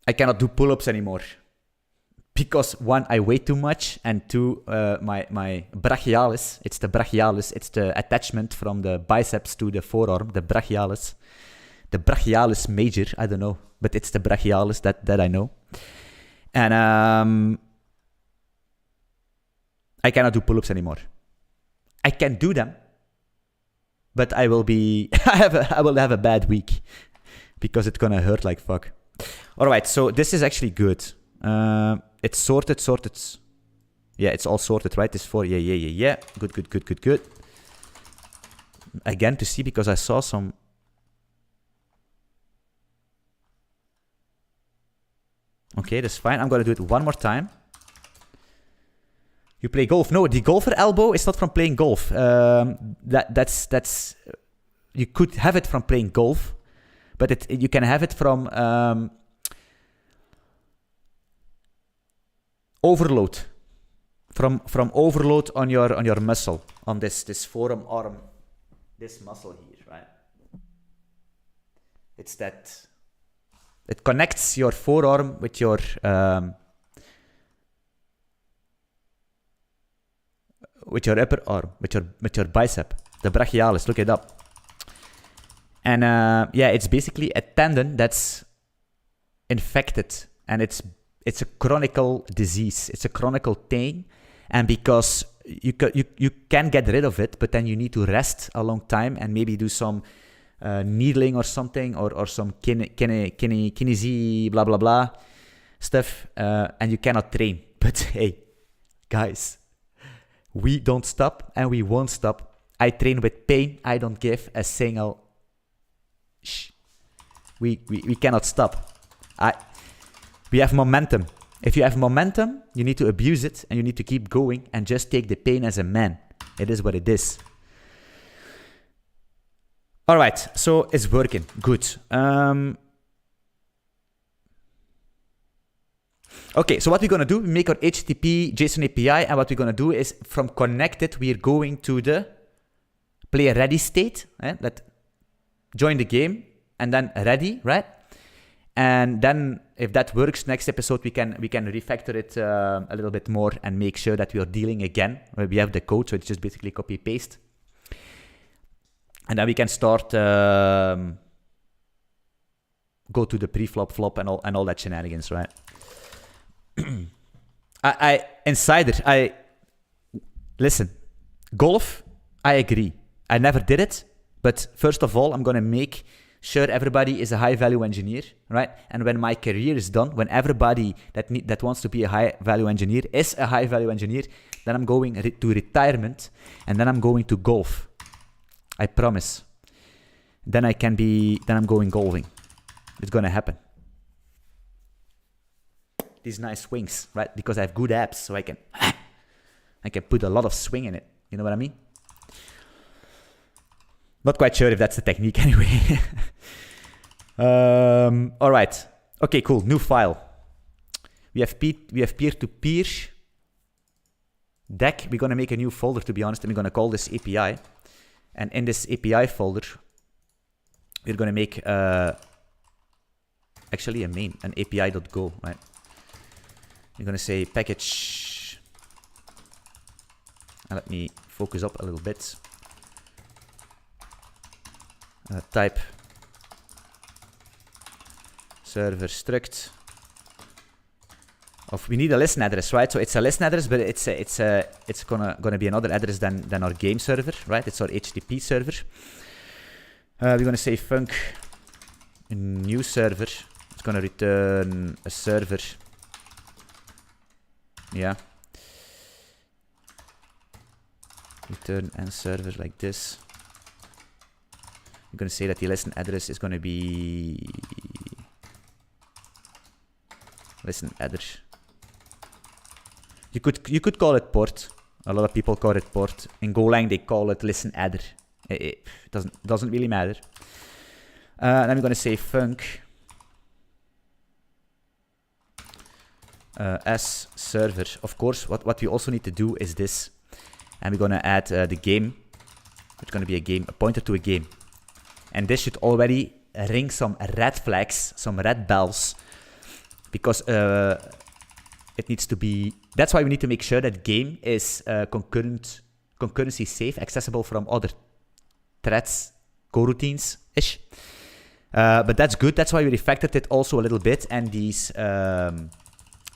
I cannot do pull-ups anymore. Because one, I weigh too much, and two, my brachialis, it's the brachialis, it's the attachment from the biceps to the forearm, the brachialis major, I don't know, but it's the brachialis that I know. And I cannot do pull-ups anymore. I can do them, but I will have a bad week because it's gonna hurt like fuck. All right, so this is actually good. It's sorted. Yeah, it's all sorted, right? This 4, yeah. Good. Again, to see, because I saw some... Okay, that's fine. I'm gonna do it one more time. You play golf? No, the golfer elbow is not from playing golf. That's... You could have it from playing golf, but you can have it from... overload, from overload on your muscle, on this forearm arm, this muscle here, right? It's that it connects your forearm with your upper arm, with your bicep, the brachialis. Look it up. And yeah, it's basically a tendon that's infected, and it's a chronic disease. It's a chronic thing. And because you can get rid of it, but then you need to rest a long time and maybe do some needling or something, or some kinesy blah blah blah stuff, and you cannot train. But hey, guys, we don't stop and we won't stop. I train with pain. I don't give a single we cannot stop. We have momentum. If you have momentum, you need to abuse it and you need to keep going and just take the pain as a man. It is what it is. All right, so it's working. Good. Okay, so what we're going to do, we make our HTTP JSON API, and what we're going to do is from connected, we're going to the player ready state, that join the game, and then ready, right? And then if that works, next episode we can refactor it a little bit more and make sure that we are dealing again where we have the code, so it's just basically copy paste. And then we can start go to the pre-flop flop and all that shenanigans, right? Listen, golf, I agree. I never did it, but first of all, I'm gonna make sure everybody is a high-value engineer, right? And when my career is done, when everybody that wants to be a high-value engineer is a high-value engineer, then I'm going to retirement, and then I'm going to golf. I promise. Then I'm going golfing. It's gonna happen. These nice swings, right? Because I have good abs, so I can put a lot of swing in it. You know what I mean? Not quite sure if that's the technique anyway. All right. Okay, cool. New file. We have peer-to-peer deck. We're gonna make a new folder, to be honest, and we're gonna call this API. And in this API folder, we're gonna make actually an API.go, right? We're gonna say package. And let me focus up a little bit. Type server struct of, we need a listen address, right? So it's a listen address, but it's gonna be another address than our game server, right? It's our HTTP server. We're gonna say func new server. It's gonna return a server. Yeah. Return and server like this. I'm going to say that the listen address is going to be listen address. You could call it port. A lot of people call it port. In Golang they call it listen adder. It doesn't really matter. Then we're going to say func as server. Of course, what we also need to do is this, and we're going to add the game. It's going to be a pointer to a game. And this should already ring some red flags, some red bells, because it needs to be. That's why we need to make sure that game is concurrency safe, accessible from other threads, coroutines ish. But that's good. That's why we refactored it also a little bit, and these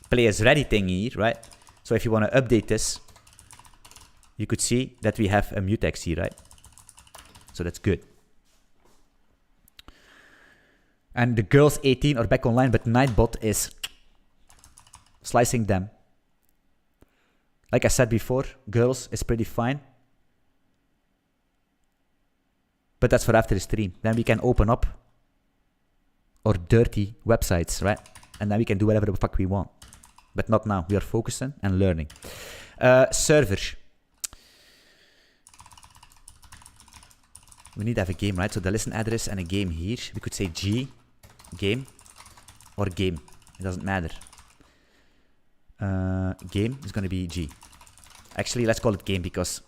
players ready thing here, right? So if you want to update this, you could see that we have a mutex here, right? So that's good. And the girls 18 are back online, but Nightbot is slicing them. Like I said before, girls is pretty fine. But that's for after the stream. Then we can open up our dirty websites, right? And then we can do whatever the fuck we want. But not now. We are focusing and learning. Server. We need to have a game, right? So the listen address and a game here. We could say G, game, or game. It doesn't matter. Game is going to be G. Actually, let's call it game because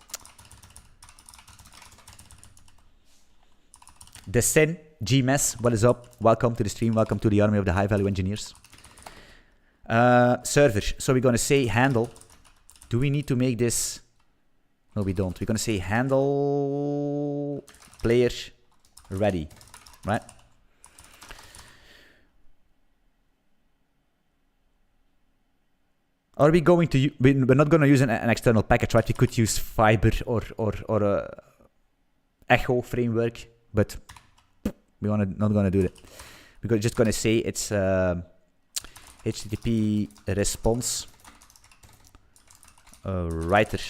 the Sin, GMS, what is up? Welcome to the stream. Welcome to the army of the high-value engineers. Server. So we're going to say handle. Do we need to make this? No, we don't. We're going to say handle player ready, right? Are we going to? We're not going to use an external package, right? We could use Fiber or Echo framework, but we're not going to do that. We're just going to say it's HTTP response writer.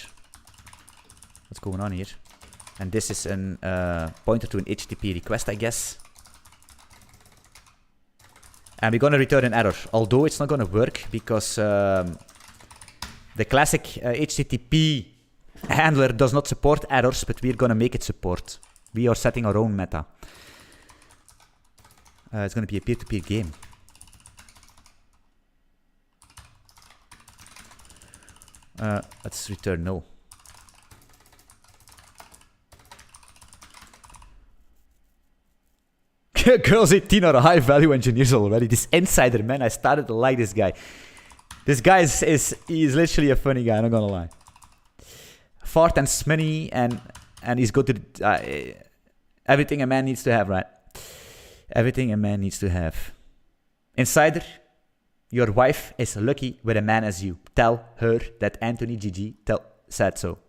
What's going on here? And this is a pointer to an HTTP request, I guess. And we're going to return an error, although it's not going to work because the classic HTTP handler does not support errors, but we're going to make it support. We are setting our own meta. It's going to be a peer-to-peer game. Let's return null. Girls 18 are high value engineers already. This insider, man, I started to like this guy. This guy is literally a funny guy, I'm not gonna lie. Fart and sminny, and he's good to everything a man needs to have, right? Everything a man needs to have. Insider, your wife is lucky with a man as you. Tell her that Anthony GG said so.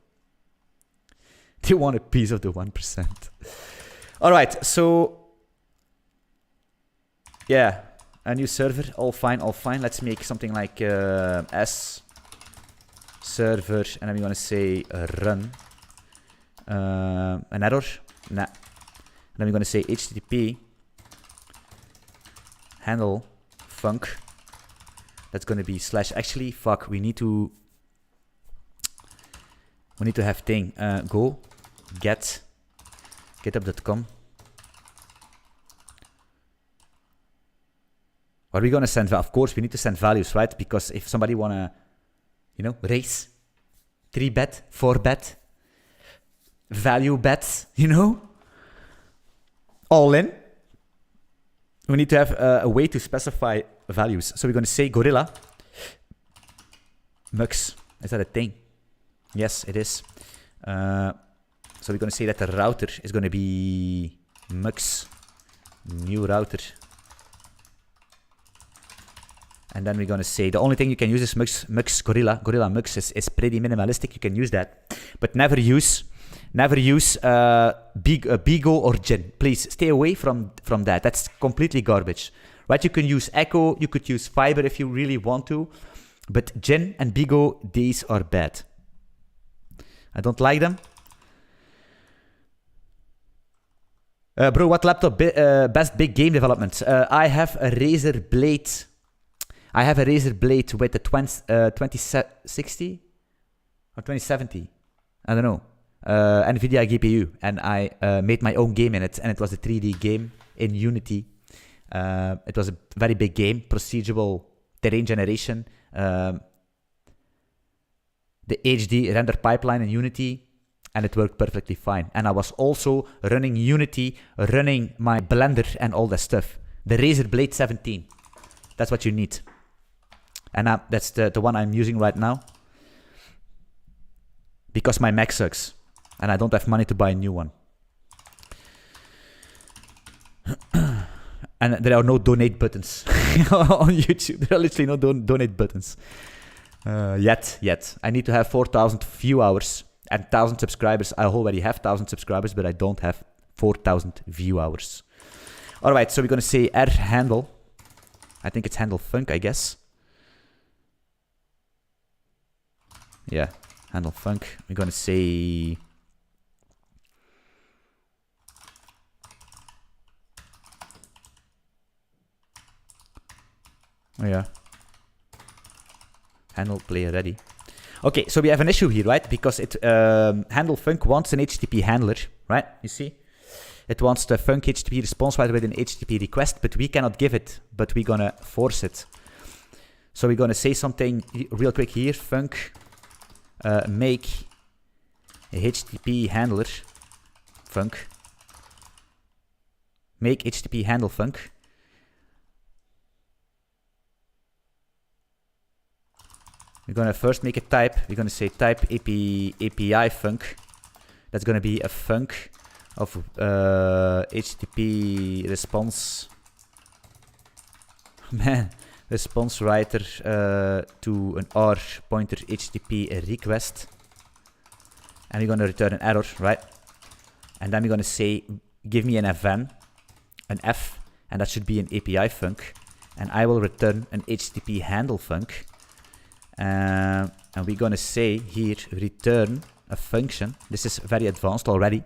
They want a piece of the 1%. All right, so yeah, a new server, all fine, all fine. Let's make something like S server, and then we're gonna say run an error, nah. And then we're gonna say HTTP handle func. That's gonna be slash. Actually, fuck, we need to have thing go get github.com. What are we gonna send? Of course, we need to send values, right? Because if somebody wanna, you know, raise 3-bet, 4-bet, value bets, you know, all in, we need to have a way to specify values. So we're gonna say gorilla mux. Is that a thing? Yes, it is. So we're gonna say that the router is gonna be mux new router. And then we're gonna say the only thing you can use is mux gorilla. Gorilla mux is pretty minimalistic. You can use that, but never use Bigo or Gin. Please stay away from that. That's completely garbage, right? You can use Echo, you could use Fiber if you really want to, but Gin and Bigo, these are bad. I don't like them. Bro, what laptop best big game development? I have a Razer Blade. I have a Razer Blade with a 2060 or 2070. I don't know. NVIDIA GPU, and I made my own game in it, and it was a 3D game in Unity. It was a very big game, procedural terrain generation, the HD render pipeline in Unity, and it worked perfectly fine. And I was also running Unity, running my Blender and all that stuff. The Razer Blade 17. That's what you need. And that's the one I'm using right now. Because my Mac sucks. And I don't have money to buy a new one. And there are no donate buttons on YouTube. There are literally no donate buttons. Yet. I need to have 4,000 view hours and 1,000 subscribers. I already have 1,000 subscribers, but I don't have 4,000 view hours. All right, so we're going to say R handle. I think it's handle func, I guess. Yeah, handle func. We're going to say... Oh yeah. Handle player ready. Okay, so we have an issue here, right? Because it handle func wants an HTTP handler, right? You see? It wants the func HTTP response right with an HTTP request, but we cannot give it, but we're gonna force it. So we're gonna say something real quick here. Func make a HTTP handler func. Make HTTP handle func. We're gonna first make a type. We're gonna say type API func. That's gonna be a func of HTTP response. Man, response writer to an R pointer HTTP request. And we're gonna return an error, right? And then we're gonna say, give me an fn, an F, and that should be an API func. And I will return an HTTP handle func. And we're gonna say here, return a function. This is very advanced already.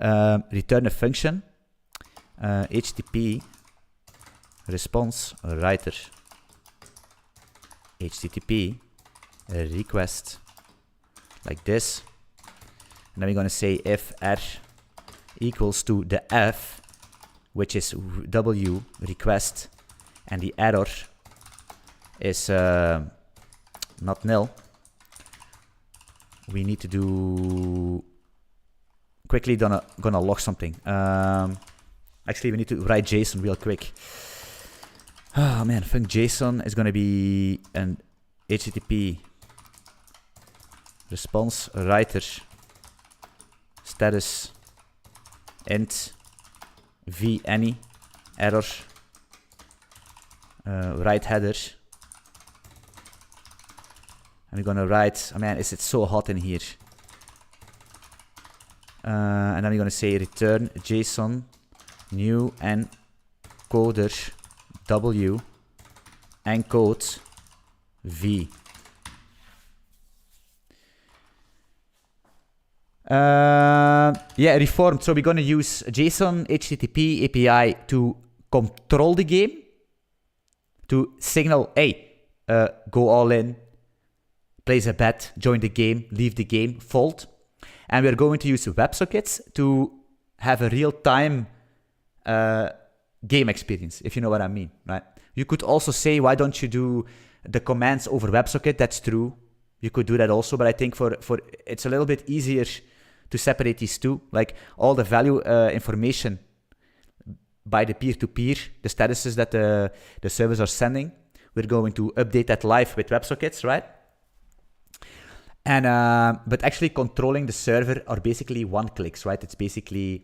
Return a function, HTTP response writer, HTTP request, like this. And then we're gonna say if R equals to the F, which is W request, and the error is not nil, we need to do quickly gonna log something. Actually, we need to write JSON real quick. Oh man, func JSON is gonna be an HTTP response writer status int v any error write header. And we're gonna write, oh man, is it so hot in here? And then we're gonna say return JSON new encoder w encode v. Yeah, reformed. So we're gonna use JSON HTTP API to control the game, to signal, hey, go all in, place a bet, join the game, leave the game, fold. And we're going to use WebSockets to have a real-time game experience, if you know what I mean, right? You could also say, why don't you do the commands over WebSocket? That's true. You could do that also, but I think for it's a little bit easier to separate these two. Like all the value information by the peer-to-peer, the statuses that the servers are sending, we're going to update that live with WebSockets, right? And but actually controlling the server are basically one clicks, right? It's basically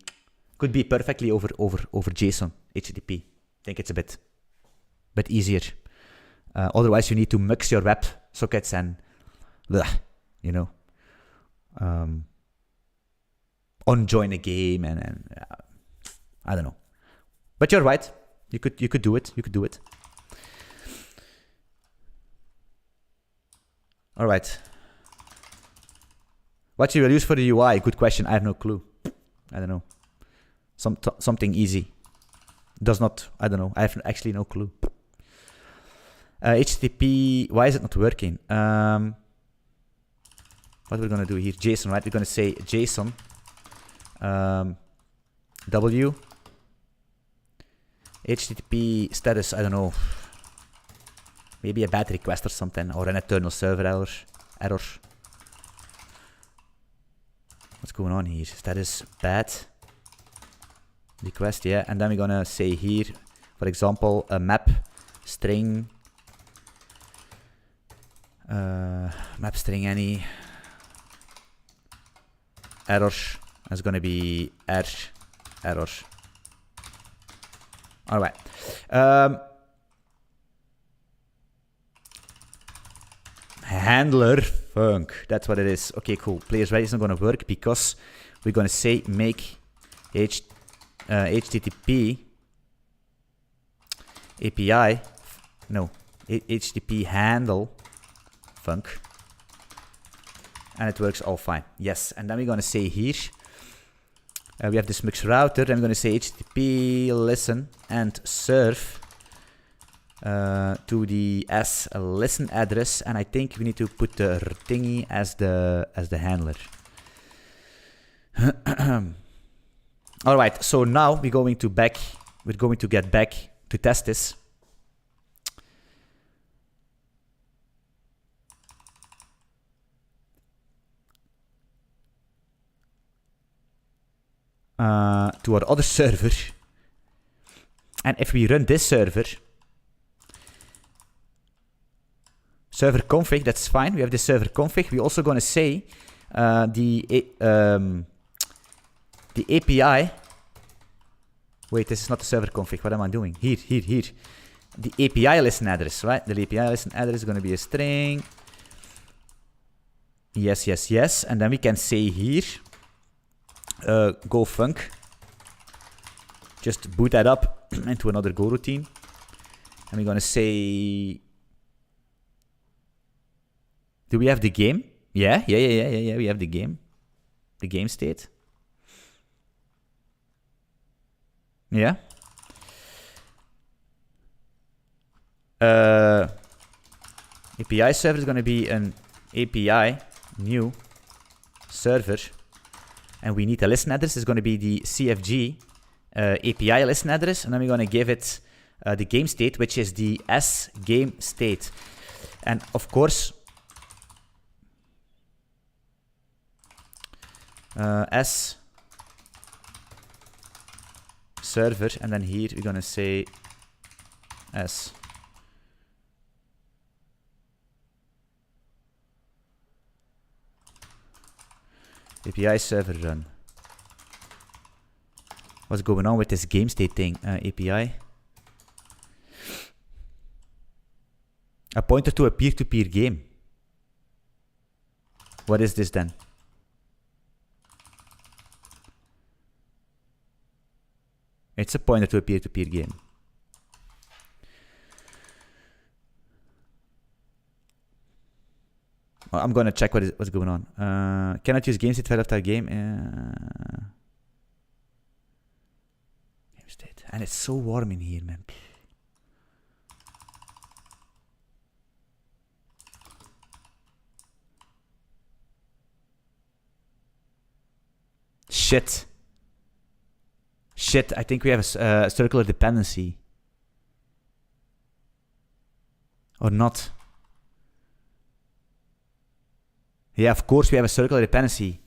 could be perfectly over JSON HTTP. I think it's a bit easier. Otherwise, you need to mix your WebSockets and you know, unjoin a game and I don't know. But you're right. You could do it. You could do it. All right. What you will use for the UI? Good question. I have no clue. I don't know. Something easy. Does not. I don't know. I have actually no clue. HTTP. Why is it not working? What we're gonna do here? JSON, right? We're gonna say JSON. W. HTTP status. I don't know. Maybe a bad request or something, or an eternal server error. What's going on here? Status bad request, yeah. And then we're gonna say here, for example, a map string any error is gonna be error. All right. Handler func. That's what it is. Okay, cool. Players ready is not going to work because we're going to say make HTTP API. No, HTTP handle func. And it works all fine. Yes. And then we're going to say here, we have this mix router. And we're going to say HTTP listen and serve to the listen address, and I think we need to put the thingy as the handler. All right, so now we're going to get back to test this. To our other server, and if we run this server config, that's fine. We have the server config. We're also going to say the API. Wait, this is not the server config. What am I doing? Here. The API listen address, right? The API listen address is going to be a string. Yes. And then we can say here, go func. Just boot that up into another Go routine. And we're going to say, do we have the game? Yeah. We have the game. The game state. Yeah. API server is going to be an API new server. And we need a listen address. It's going to be the CFG API listen address. And then we're going to give it the game state, which is the S game state. And of course, S server, and then here we're gonna say S. API server run. What's going on with this game state thing? API. A pointer to a peer-to-peer game. What is this then? It's a pointer to a peer-to-peer game. Well, I'm gonna check what's going on. Cannot use game state file after game. Game state, and it's so warm in here, man. Shit. Shit, I think we have a circular dependency. Or not. Yeah, of course we have a circular dependency.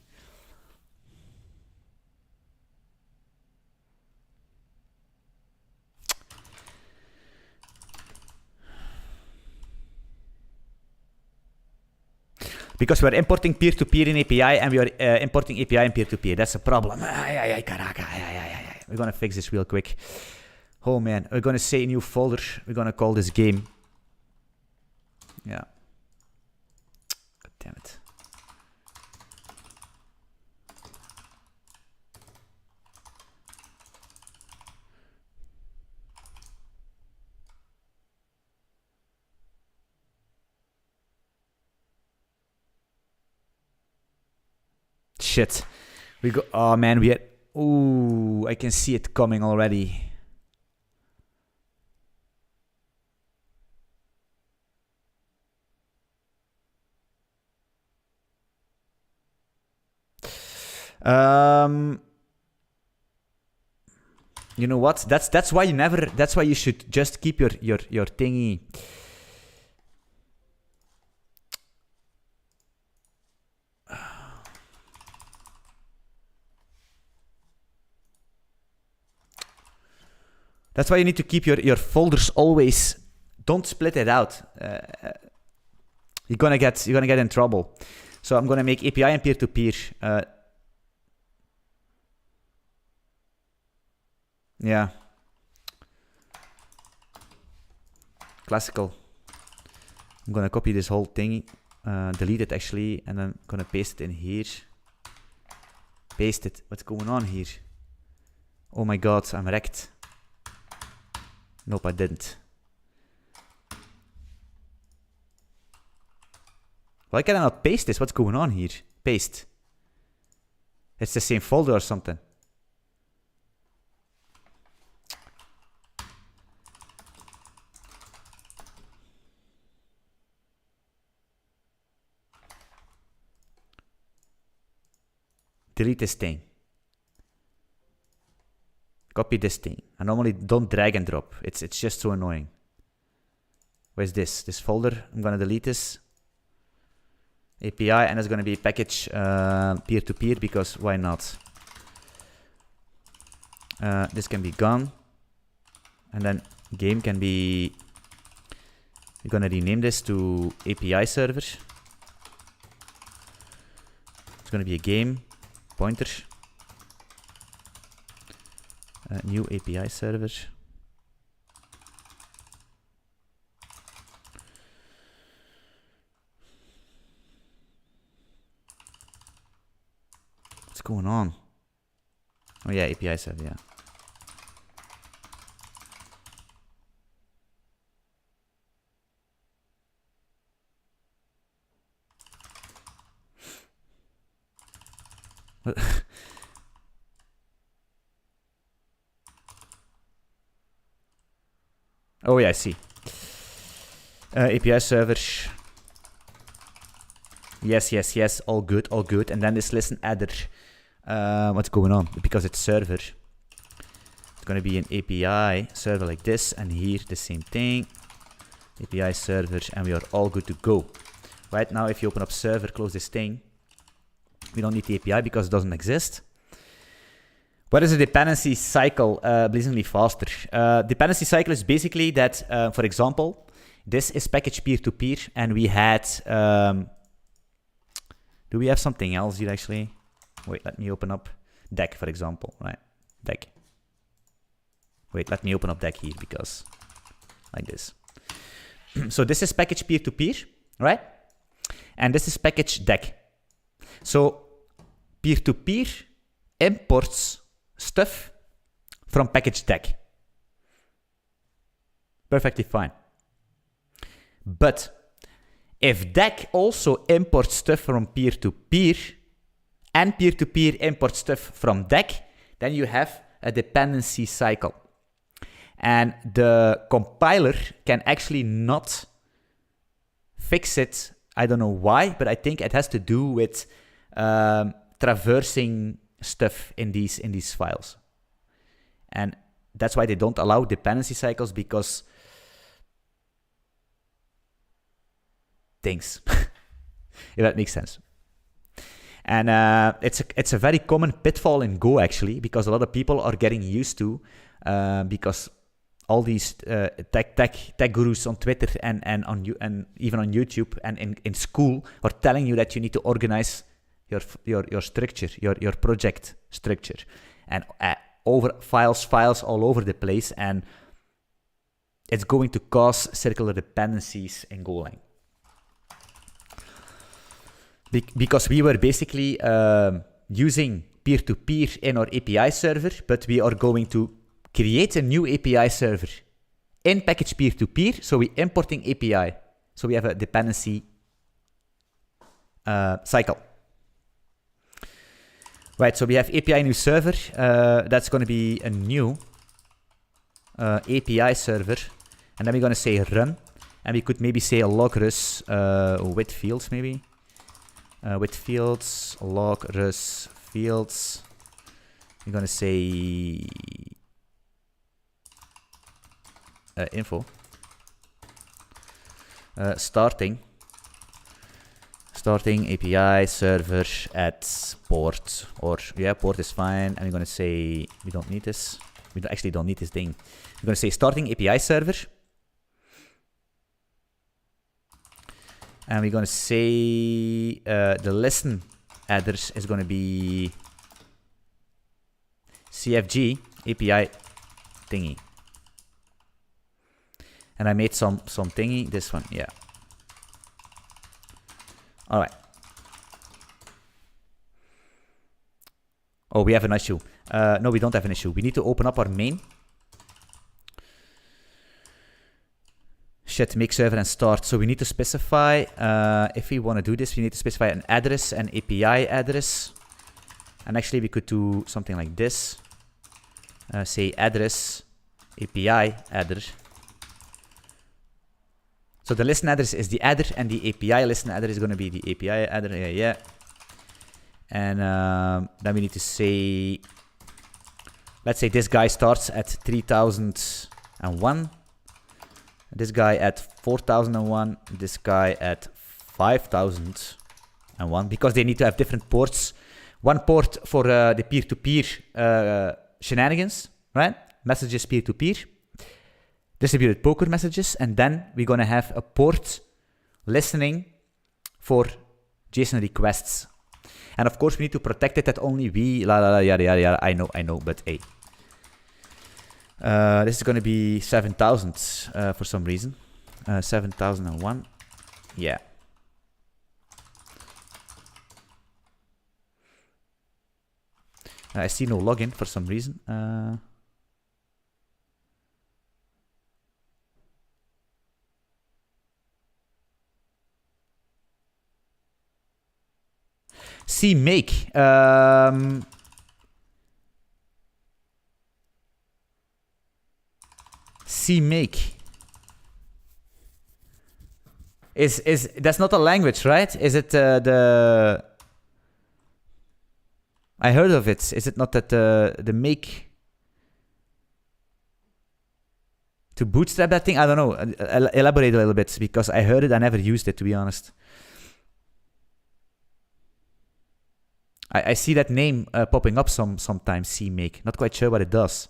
Because we are importing peer-to-peer in API and we are importing API in peer-to-peer. That's a problem. We're gonna fix this real quick. Oh man, we're gonna say a new folder. We're gonna call this game. Yeah. God damn it. Shit. We go. Oh man, we had. Ooh, I can see it coming already. You know what? That's why you never. That's why you should just keep your thingy. That's why you need to keep your folders always. Don't split it out. You're gonna get in trouble. So I'm gonna make API and peer-to-peer. Yeah. Classical. I'm gonna copy this whole thing, delete it actually, and then I'm gonna paste it in here. Paste it. What's going on here? Oh my god, I'm wrecked. Nope, I didn't. Why can I not paste this? What's going on here? Paste. It's the same folder or something. Delete this thing. Copy this thing. I normally don't drag and drop. It's just so annoying. Where's this? This folder. I'm gonna delete this. API, and it's gonna be package peer-to-peer because why not? This can be gone. And then game can be. We're gonna rename this to API server. It's gonna be a game pointer. New API server. What's going on? Oh yeah, API server, yeah. Oh yeah, I see. API server. Yes. All good. And then this listen adder. What's going on? Because it's server. It's gonna be an API server like this, and here the same thing. API server, and we are all good to go. Right now, if you open up server, close this thing. We don't need the API because it doesn't exist. What is a dependency cycle blazingly faster? Dependency cycle is basically that, for example, this is package peer-to-peer, and we had... do we have something else here, actually? Wait, let me open up deck, for example, right? Deck. Wait, let me open up deck here, because like this. So this is package peer-to-peer, right? And this is package deck. So peer-to-peer imports stuff from package deck. Perfectly fine. But if deck also imports stuff from peer-to-peer and peer-to-peer imports stuff from deck, then you have a dependency cycle. And the compiler can actually not fix it. I don't know why, but I think it has to do with traversing stuff in these files. And that's why they don't allow dependency cycles, because things. If that makes sense. And it's a very common pitfall in Go, actually, because a lot of people are getting used to, because all these tech gurus on Twitter and even on YouTube and in school are telling you that you need to organize your structure, your project structure, and over files all over the place, and it's going to cause circular dependencies in Golang. Because we were basically using peer-to-peer in our API server, but we are going to create a new API server in package peer-to-peer, so we're importing API. So we have a dependency cycle. Right, so we have API new server. That's going to be a new API server. And then we're going to say run. And we could maybe say logrus with fields, maybe. With fields, logrus fields. We're going to say info. Starting API server at port, or yeah, port is fine. And we're going to say we don't need this. We actually don't need this thing. We're going to say starting API server. And we're going to say the listen address is going to be CFG API thingy. And I made some thingy, this one, yeah. All right. Oh, we have an issue. No, we don't have an issue. We need to open up our main. Shit, make server and start. So we need to specify, if we want to do this, we need to specify an address, an API address. And actually we could do something like this. Say address, API address. So the listen address is the adder, and the API listen address is going to be the API adder. Yeah. And then we need to say, let's say this guy starts at 3001. This guy at 4001. This guy at 5001. Because they need to have different ports. One port for the peer-to-peer shenanigans, right? Messages peer-to-peer. Distributed poker messages, and then we're going to have a port listening for JSON requests. And of course, we need to protect it that only we, yada, yada, I know, but hey. This is going to be 7000 for some reason. 7001, yeah. I see no login for some reason. See make. See make. Is that's not a language, right? Is it the? I heard of it. Is it not that the make to bootstrap that thing? I don't know. Elaborate a little bit, because I heard it. I never used it, to be honest. I see that name popping up sometimes, CMake. Not quite sure what it does.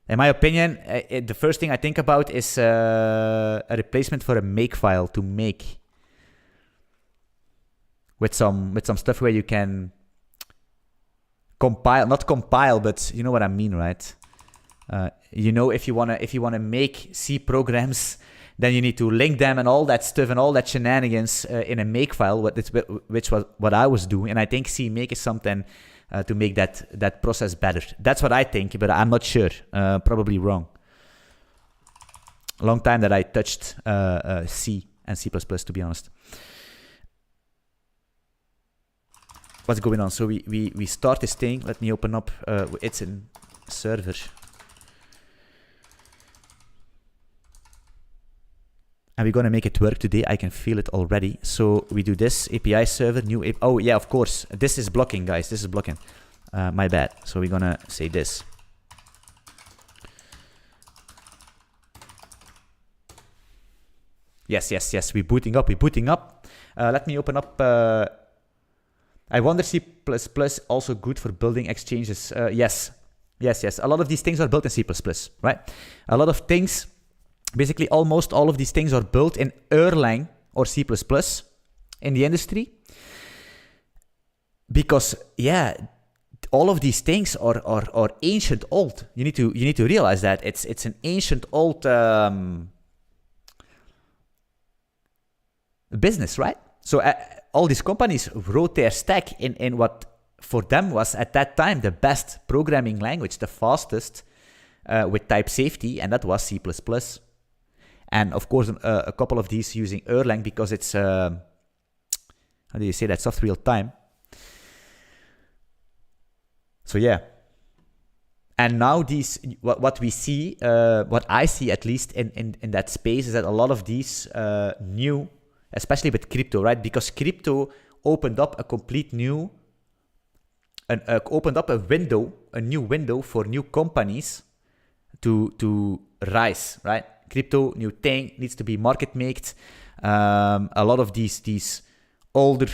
In my opinion, the first thing I think about is a replacement for a make file to make. With some stuff where you can compile, not compile, but you know what I mean, right? You know, if you wanna make C programs, then you need to link them and all that stuff and all that shenanigans in a make file, which was what I was doing. And I think CMake is something to make that process better. That's what I think, but I'm not sure. Probably wrong. A long time that I touched C and C++, to be honest. What's going on? So we start this thing. Let me open up. It's in server. And we're gonna make it work today. I can feel it already. So we do this API server, new API. Oh yeah, of course. This is blocking, guys. This is blocking. My bad. So we're gonna say this. Yes. We're booting up. Let me open up. I wonder C++ also good for building exchanges. Yes. A lot of these things are built in C++, right? A lot of things. Basically, almost all of these things are built in Erlang or C++ in the industry. Because, yeah, all of these things are ancient old. You need to realize that it's an ancient old business, right? So all these companies wrote their stack in what for them was at that time the best programming language, the fastest with type safety, and that was C++. And of course, a couple of these using Erlang because it's, how do you say that, soft real time. So yeah. And now these, what we see, what I see at least in that space is that a lot of these new, especially with crypto, right? Because crypto opened up a complete new, opened up a new window for new companies to rise, right? Crypto, new thing, needs to be market maked. A lot of these older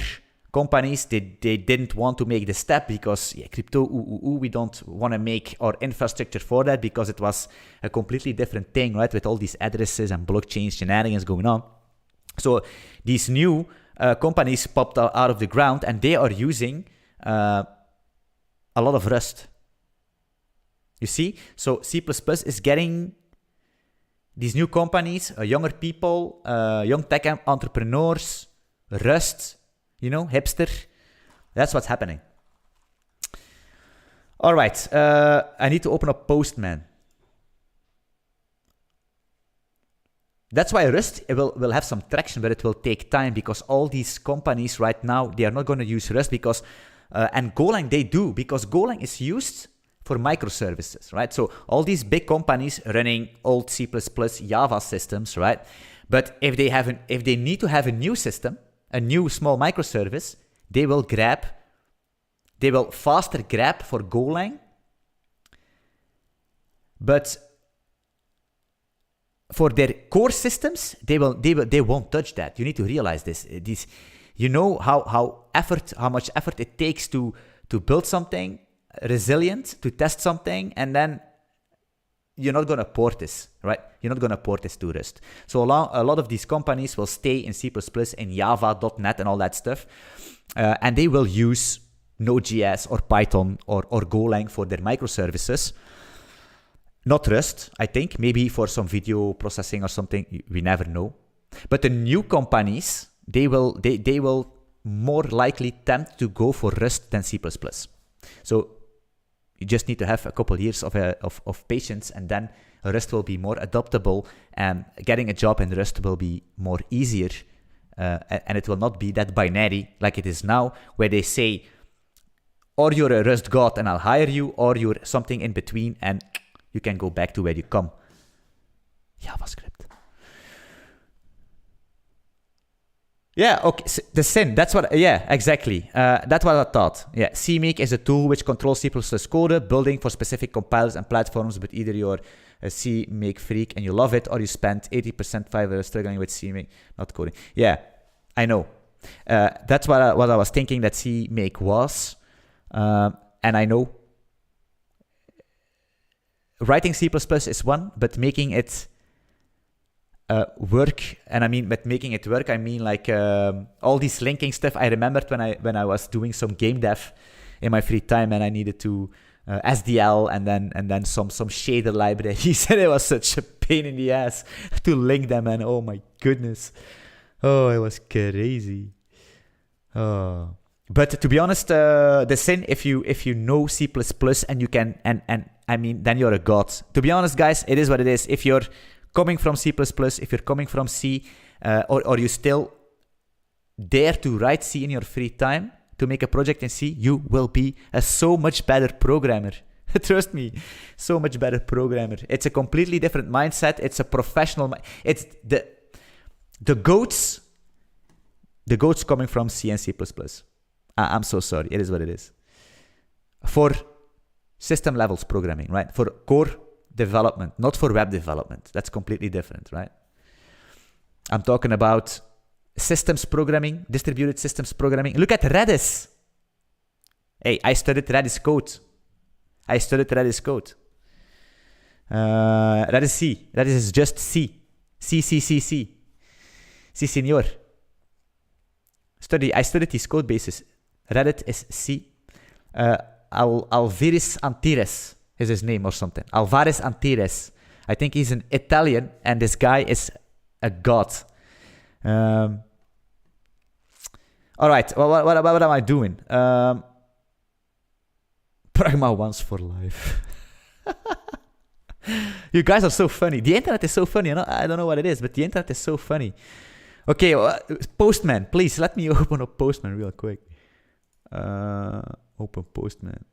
companies, they didn't want to make the step because crypto, we don't want to make our infrastructure for that because it was a completely different thing, right? With all these addresses and blockchain shenanigans going on. So these new companies popped out of the ground and they are using a lot of Rust. You see? So C++ is getting these new companies, younger people, young tech entrepreneurs, Rust, you know, hipster. That's what's happening. All right. I need to open up Postman. That's why Rust will have some traction, but it will take time because all these companies right now, they are not going to use Rust because, and Golang they do, because Golang is used for microservices, right? So all these big companies running old C++ Java systems, right? But if they need to have a new system, a new small microservice, they will faster grab for Golang. But for their core systems, they won't touch that. You need to realize this. You know how much effort it takes to build something resilient, to test something, and then you're not going to port this, right? You're not going to port this to Rust. So a lot of these companies will stay in C++, in Java, .NET, and all that stuff, and they will use Node.js or Python or Golang for their microservices. Not Rust, I think. Maybe for some video processing or something. We never know. But the new companies, they will more likely tempt to go for Rust than C++. So you just need to have a couple years of patience, and then Rust will be more adaptable, and getting a job in Rust will be more easier, and it will not be that binary like it is now, where they say, or you're a Rust god and I'll hire you, or you're something in between and you can go back to where you come. JavaScript. Yeah, okay, the sin, that's what, yeah, exactly. That's what I thought. Yeah, CMake is a tool which controls C++ code, building for specific compilers and platforms, but either you're a CMake freak and you love it, or you spend 80% 5 hours struggling with CMake, not coding. Yeah, I know. That's what I was thinking that CMake was. And I know writing C++ is one, but making it work, and I mean, with making it work, I mean like all this linking stuff. I remembered when I was doing some game dev in my free time, and I needed to SDL and then some shader library. He said it was such a pain in the ass to link them, and oh my goodness, oh, it was crazy. Oh. But to be honest, the sin, if you know C++ and you can, and I mean, then you're a god. To be honest, guys, it is what it is. If you're coming from C++, if you're coming from C, or you still dare to write C in your free time, to make a project in C, you will be a so much better programmer. Trust me, so much better programmer. It's a completely different mindset. It's a professional. It's the goats coming from C and C++. I'm so sorry. It is what it is. For system levels programming, right? For core development, not for web development. That's completely different, right? I'm talking about systems programming, distributed systems programming. Look at Redis. Hey, I studied Redis code. Redis C. Redis is just C. C, senor. I studied these code bases. Reddit is C. Alvaris Antires is his name or something. Alvaris Antires. I think he's an Italian, and this guy is a god. All right. Well, what am I doing? Pragma once for life. You guys are so funny. The internet is so funny. I don't know what it is, but the internet is so funny. Okay, Postman, please let me open up Postman real quick. Open Postman.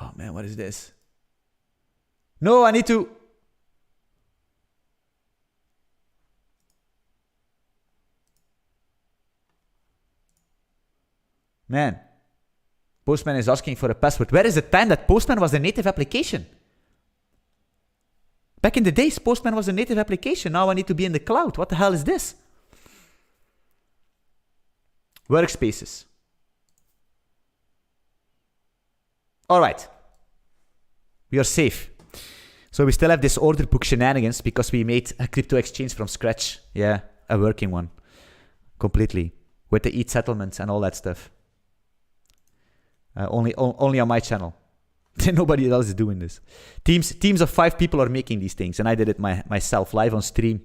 Oh man, what is this? No, I need to. Man, Postman is asking for a password. Where is the time that Postman was a native application? Back in the days, Postman was a native application. Now I need to be in the cloud. What the hell is this? Workspaces. All right. We are safe. So we still have this order book shenanigans because we made a crypto exchange from scratch. Yeah, a working one. Completely. With the ETH settlements and all that stuff. Only on my channel. Nobody else is doing this. Teams of 5 people are making these things, and I did it myself live on stream.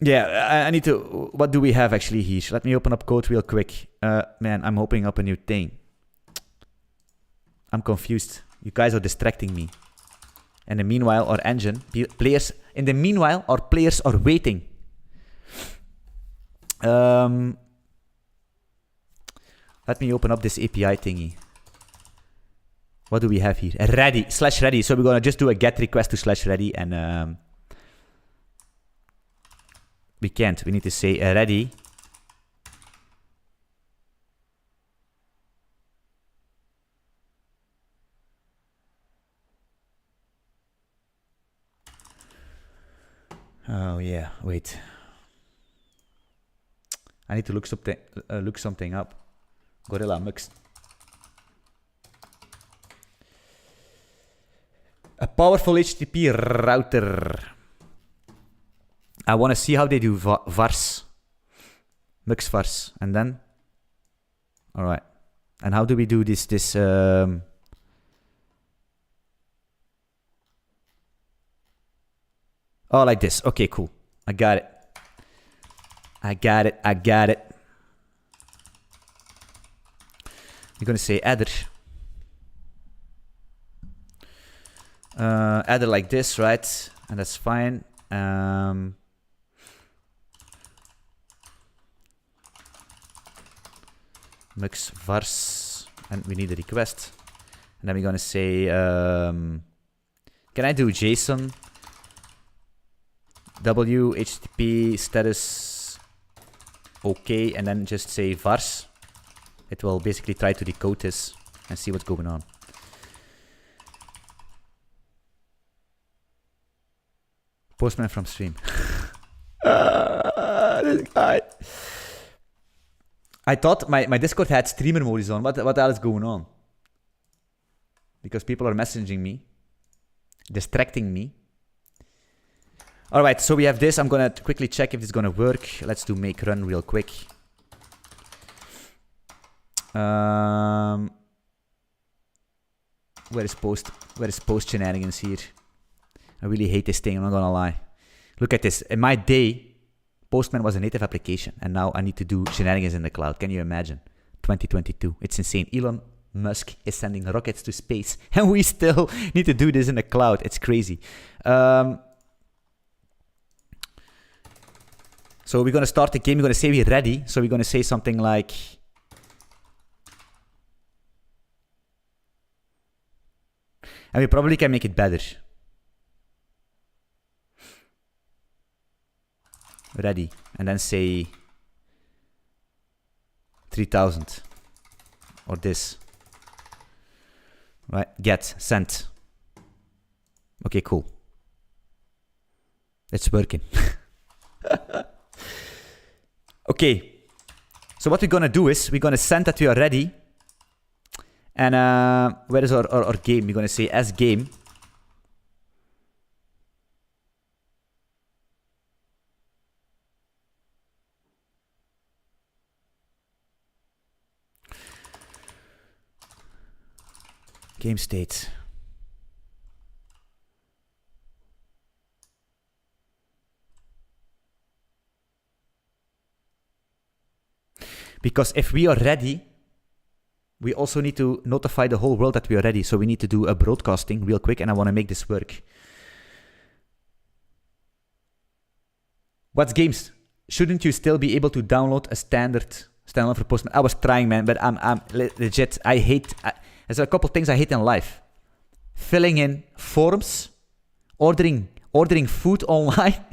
Yeah, I need to. What do we have actually here? Let me open up code real quick. Man, I'm opening up a new thing. I'm confused. You guys are distracting me. And in the meanwhile, our engine players. In the meanwhile, our players are waiting. Let me open up this API thingy. What do we have here? Ready, /ready. So we're gonna just do a GET request to /ready, and we can't. We need to say ready. Oh yeah, wait. I need to look something up. Gorilla Mux. A powerful HTTP router. I want to see how they do vars. Mux vars. And then... Alright. And how do we do this oh, like this. Okay, cool. I got it. You're going to say adder. Adder like this, right? And that's fine. Mux vars. And we need a request. And then we're going to say... can I do JSON? W, HTTP, status... Okay, and then just say vars. It will basically try to decode this and see what's going on. Postman from stream. This guy. I thought my Discord had streamer mode on. What the hell is going on? Because people are messaging me. Distracting me. Alright, so we have this. I'm gonna quickly check if it's gonna work. Let's do make run real quick. Where is post shenanigans here? I really hate this thing, I'm not gonna lie. Look at this. In my day, Postman was a native application, and now I need to do shenanigans in the cloud. Can you imagine? 2022. It's insane. Elon Musk is sending rockets to space, and we still need to do this in the cloud. It's crazy. So we're gonna start the game. We're gonna say we're ready. So we're gonna say something like, and we probably can make it better. Ready, and then say 3000 or this. Right, get, send. Okay, cool. It's working. Okay, so what we're gonna do is we're gonna send that we are ready. And where is our game? We're gonna say as game. Game state. Because if we are ready, we also need to notify the whole world that we are ready. So we need to do a broadcasting real quick, and I want to make this work. What's games? Shouldn't you still be able to download a standalone for Postman? I was trying, man, but I'm legit. There's a couple things I hate in life. Filling in forms, ordering food online.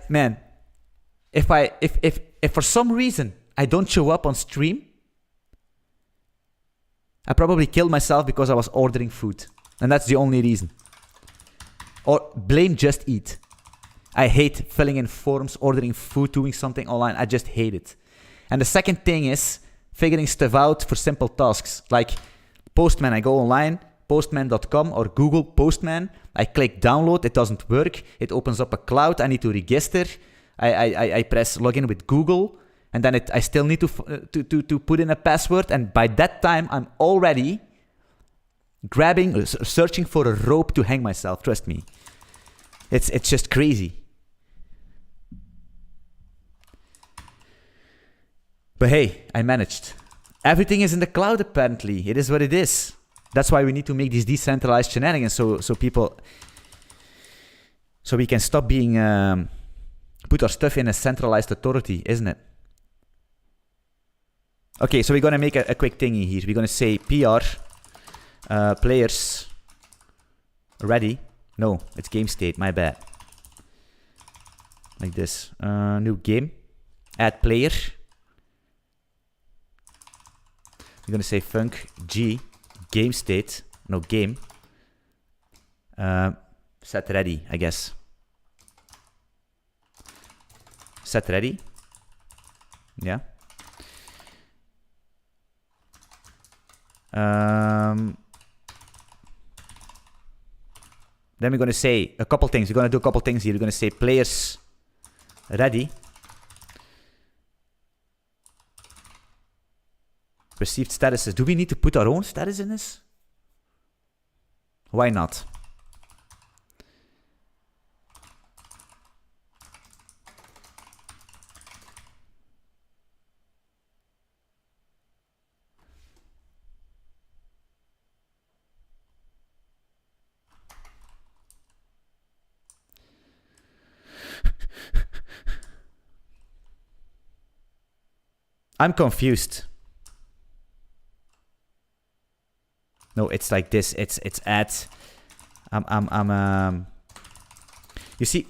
Man, if for some reason I don't show up on stream, I probably killed myself because I was ordering food. And that's the only reason. Or blame Just Eat. I hate filling in forms, ordering food, doing something online. I just hate it. And the second thing is figuring stuff out for simple tasks. Like Postman, I go online, postman.com or Google Postman. I click download, it doesn't work. It opens up a cloud, I need to register. I press login with Google. And then I still need to put in a password. And by that time, I'm already searching for a rope to hang myself. Trust me. It's just crazy. But hey, I managed. Everything is in the cloud apparently. It is what it is. That's why we need to make these decentralized shenanigans so we can stop being put our stuff in a centralized authority, isn't it? Okay, so we're gonna make a quick thingy here. We're gonna say PR players ready. No, it's game state, my bad. Like this. New game. Add player. We're gonna say func g game state. No, game. Set ready, I guess. Set ready. Yeah. Then we're going to say a couple things. We're going to do a couple things here. We're going to say players ready. Received statuses. Do we need to put our own status in this? Why not? I'm confused. No, it's like this. It's at. You see.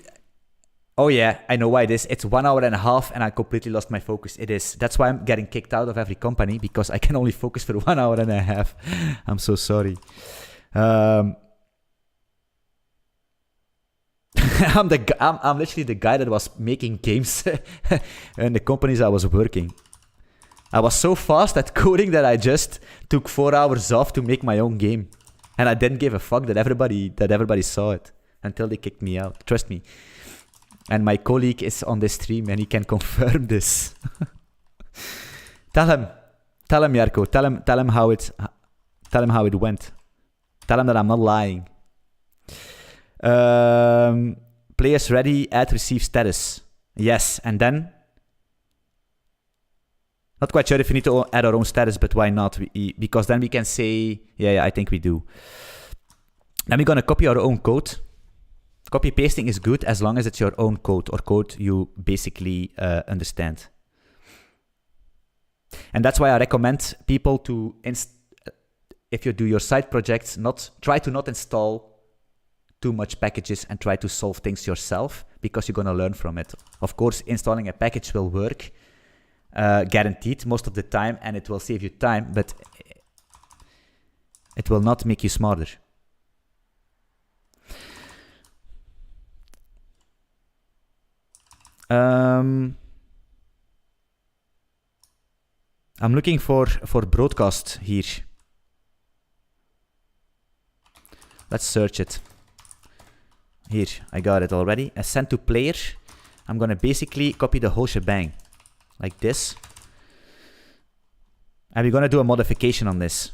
Oh yeah, I know why it is. It's 1 hour and a half, and I completely lost my focus. It is. That's why I'm getting kicked out of every company, because I can only focus for 1 hour and a half. I'm so sorry. I'm literally the guy that was making games in the companies I was working. I was so fast at coding that I just took 4 hours off to make my own game. And I didn't give a fuck that everybody saw it until they kicked me out. Trust me. And my colleague is on this stream and he can confirm this. Tell him, Jarko. Tell him how it went. Tell him that I'm not lying. Players ready, add receive status. Yes, and then? Not quite sure if we need to add our own status, but why not? Because then we can say, yeah, I think we do. Then we're going to copy our own code. Copy pasting is good as long as it's your own code or code you basically understand. And that's why I recommend people to, if you do your side projects, try to not install too much packages and try to solve things yourself because you're going to learn from it. Of course, installing a package will work. Guaranteed most of the time, and it will save you time, but it will not make you smarter. I'm looking for broadcast here. Let's search it. Here, I got it already. Send to player. I'm gonna basically copy the whole shebang. Like this. And we're gonna do a modification on this.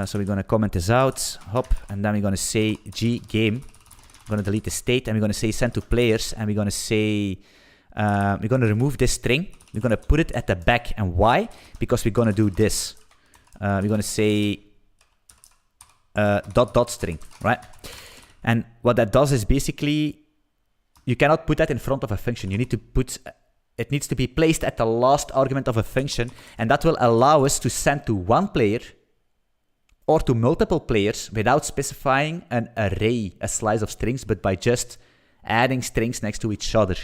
So we're gonna comment this out, hop, and then we're gonna say G game. I'm gonna delete the state, and we're gonna say send to players, and we're gonna say we're gonna remove this string. We're gonna put it at the back, and why? Because we're gonna do this. We're gonna say dot string, right? And what that does is basically you cannot put that in front of a function. You need to put, it needs to be placed at the last argument of a function, and that will allow us to send to one player or to multiple players without specifying an array, a slice of strings, but by just adding strings next to each other.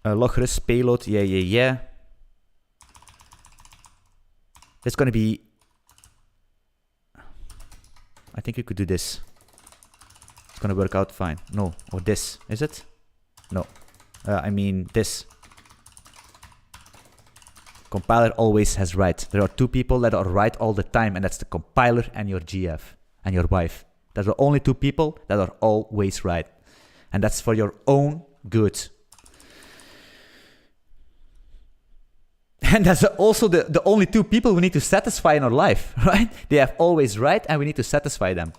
Logrus payload, yeah. It's going to be, I think you could do this. It's going to work out fine. No, or this, is it? No, I mean this. Compiler always has right. There are two people that are right all the time, and that's the compiler and your GF and your wife. There are only two people that are always right. And that's for your own good. And that's also the only two people we need to satisfy in our life, right? They have always right, and we need to satisfy them.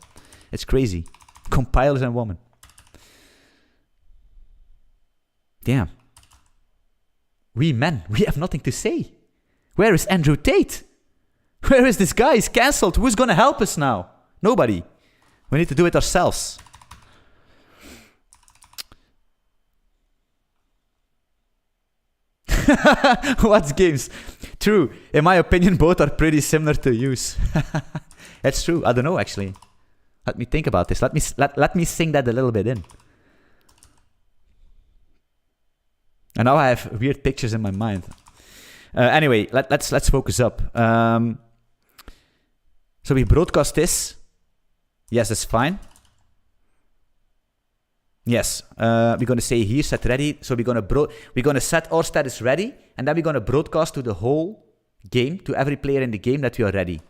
It's crazy. Compilers and women. Damn. We men, we have nothing to say. Where is Andrew Tate? Where is this guy? He's cancelled. Who's going to help us now? Nobody. We need to do it ourselves. What's games? True. In my opinion, both are pretty similar to use. It's true. I don't know, actually. Let me think about this. Let me sink that a little bit in. And now I have weird pictures in my mind. Anyway, let's focus up. So we broadcast this. Yes, that's fine. Yes, we're gonna say here set ready. So we're gonna set our status ready, and then we're gonna broadcast to the whole game, to every player in the game that we are ready.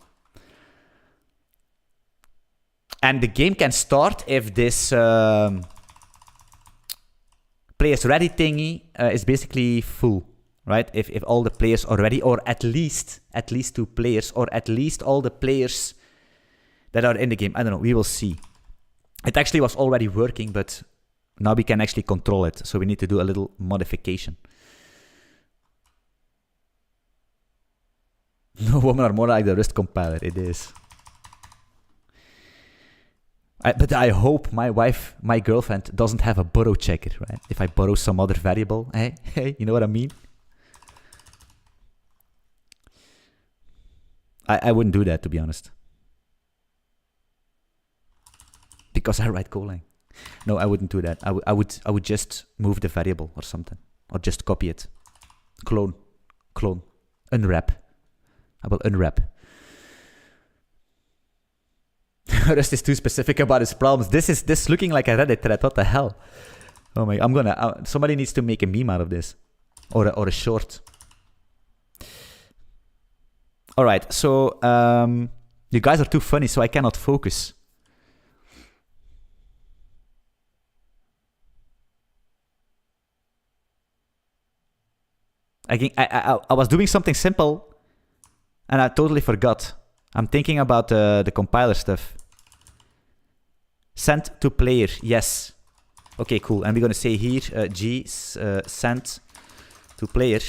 And the game can start if this players ready thingy is basically full, right? If all the players are ready, or at least 2 players, or at least all the players that are in the game. I don't know. We will see. It actually was already working, but now we can actually control it. So we need to do a little modification. No women are more like the Rust compiler. It is. But I hope my wife, my girlfriend, doesn't have a borrow checker, right? If I borrow some other variable, hey, you know what I mean? I wouldn't do that, to be honest. Because I write Golang. No, I wouldn't do that. I would just move the variable or something, or just copy it, clone. Unwrap. I will unwrap. Rust is too specific about his problems. This is looking like a Reddit thread. What the hell? Oh my! Somebody needs to make a meme out of this, or a short. All right. So you guys are too funny, so I cannot focus. I was doing something simple, and I totally forgot. I'm thinking about the compiler stuff. Send to player, yes. Okay, cool. And we're gonna say here g send to player.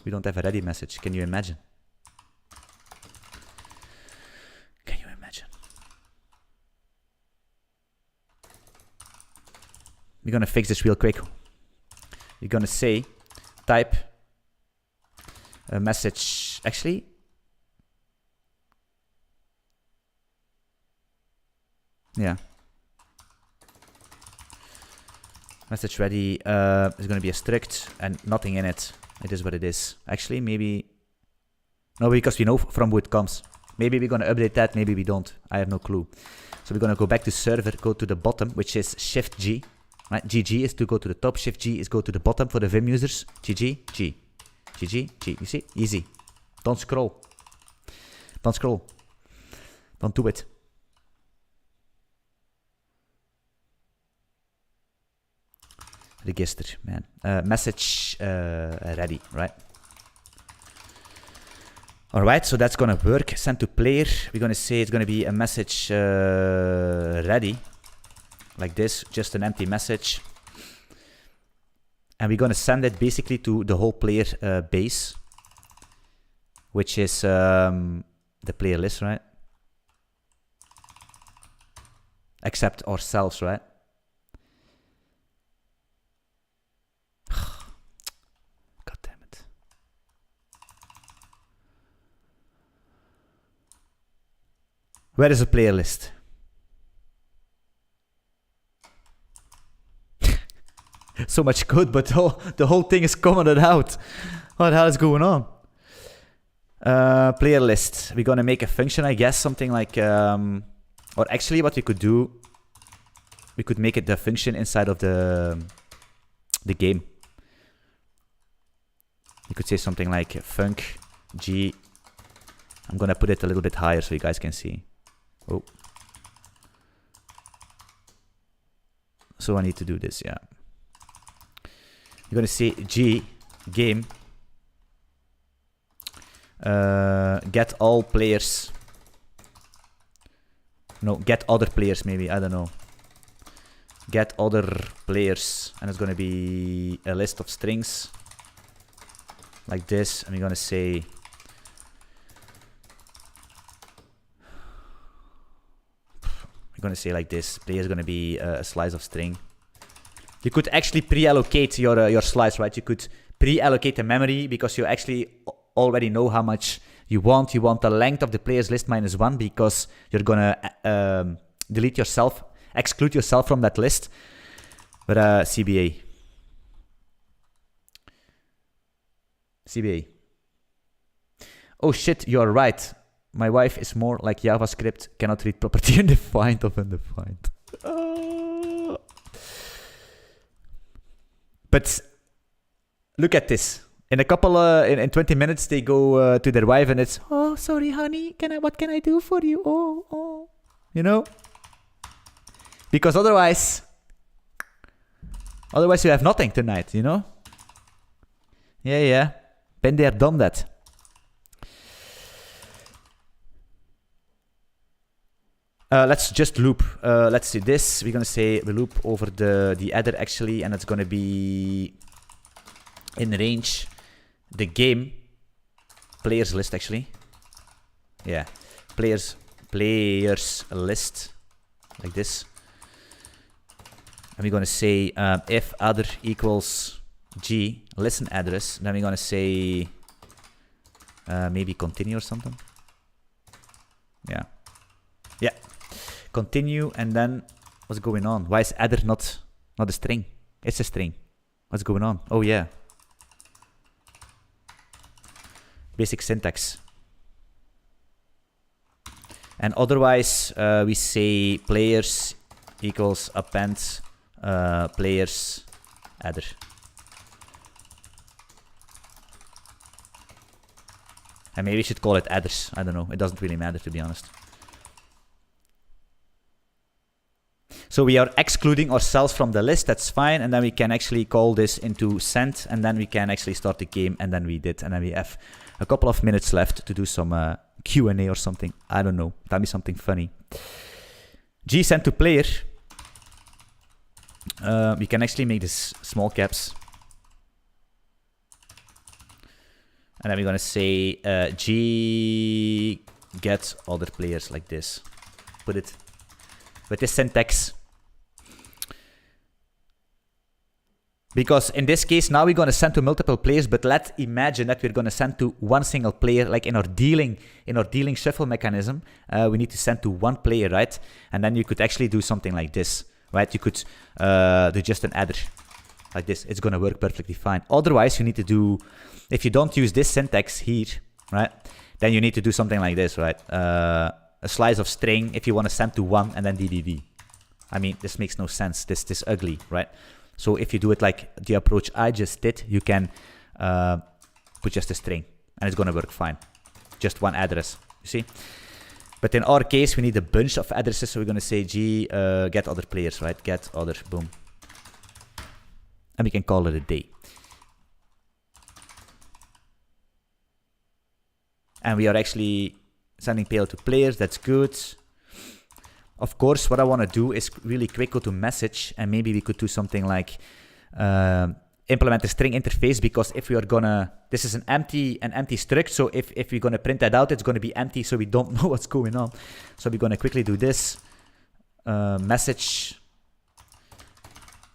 We don't have a ready message. Can you imagine? Can you imagine? We're gonna fix this real quick. You're gonna say type a message. Actually, yeah. Message ready. There's gonna be a strict and nothing in it. It is what it is. Actually, maybe no, because we know from who it comes. Maybe we're gonna update that. Maybe we don't. I have no clue. So we're gonna go back to server. Go to the bottom, which is Shift G. Right? GG is to go to the top. Shift G is go to the bottom for the Vim users. GG G. GG G. You see? Easy. Don't scroll. Don't scroll. Don't do it. Register, man. Message ready, right? All right, so that's gonna work. Send to player. We're gonna say it's gonna be a message ready, like this, just an empty message, and we're gonna send it basically to the whole player base, which is the player list, right? Except ourselves, right? Where is the player list? So much code, but the whole thing is commented out. What the hell is going on? Player list. We're gonna make a function, I guess, something like, or actually what we could do, we could make it the function inside of the game. You could say something like func g. I'm gonna put it a little bit higher so you guys can see. Oh. So I need to do this, yeah. You're gonna say G game get all players. No, get other players maybe, I don't know. Get other players, and it's gonna be a list of strings like this, and we're gonna say like this. Player is gonna be a slice of string. You could actually pre-allocate your slice, right? You could pre-allocate the memory because you actually already know how much you want. You want the length of the players list -1 because you're gonna delete yourself, exclude yourself from that list. But CBA. Oh shit, you're right. My wife is more like JavaScript, cannot read property undefined of undefined. But look at this. In a couple, in 20 minutes, they go to their wife and it's, oh, sorry, honey, what can I do for you? Oh, you know? Because otherwise you have nothing tonight, you know? Yeah. Been there, done that. Let's just loop. Let's see this. We're gonna say we loop over the header actually, and it's gonna be in range the game players list actually. Yeah, players list like this, and we're gonna say if other equals g listen address. Then we're gonna say maybe continue or something. Yeah. Continue, and then What's going on? Why is adder not a string? It's a string. What's going on? Oh yeah. Basic syntax. And otherwise, we say players equals append players adder. And maybe we should call it adders. I don't know. It doesn't really matter, to be honest. So we are excluding ourselves from the list. That's fine. And then we can actually call this into send. And then we can actually start the game. And then we did. And then we have a couple of minutes left to do some Q&A or something. I don't know. That'd be something funny. G send to player. We can actually make this small caps. And then we're going to say G get other players like this. Put it with this syntax. Because in this case, now we're going to send to multiple players, but let's imagine that we're going to send to one single player, like in our dealing shuffle mechanism, we need to send to one player, right? And then you could actually do something like this, right? You could do just an adder like this. It's going to work perfectly fine. Otherwise, you need to do, if you don't use this syntax here, right? Then you need to do something like this, right? A slice of string if you want to send to one and then DDD. I mean, this makes no sense. This ugly, right? So if you do it like the approach I just did, you can put just a string and it's going to work fine. Just one address, you see? But in our case, we need a bunch of addresses. So we're going to say G get other players, right? Get other, boom. And we can call it a day. And we are actually sending payload to players. That's good. Of course, what I want to do is really quick go to message, and maybe we could do something like implement a string interface, because if we are gonna, this is an empty struct, so if we're gonna print that out, it's gonna be empty, so we don't know what's going on. So we're gonna quickly do this message.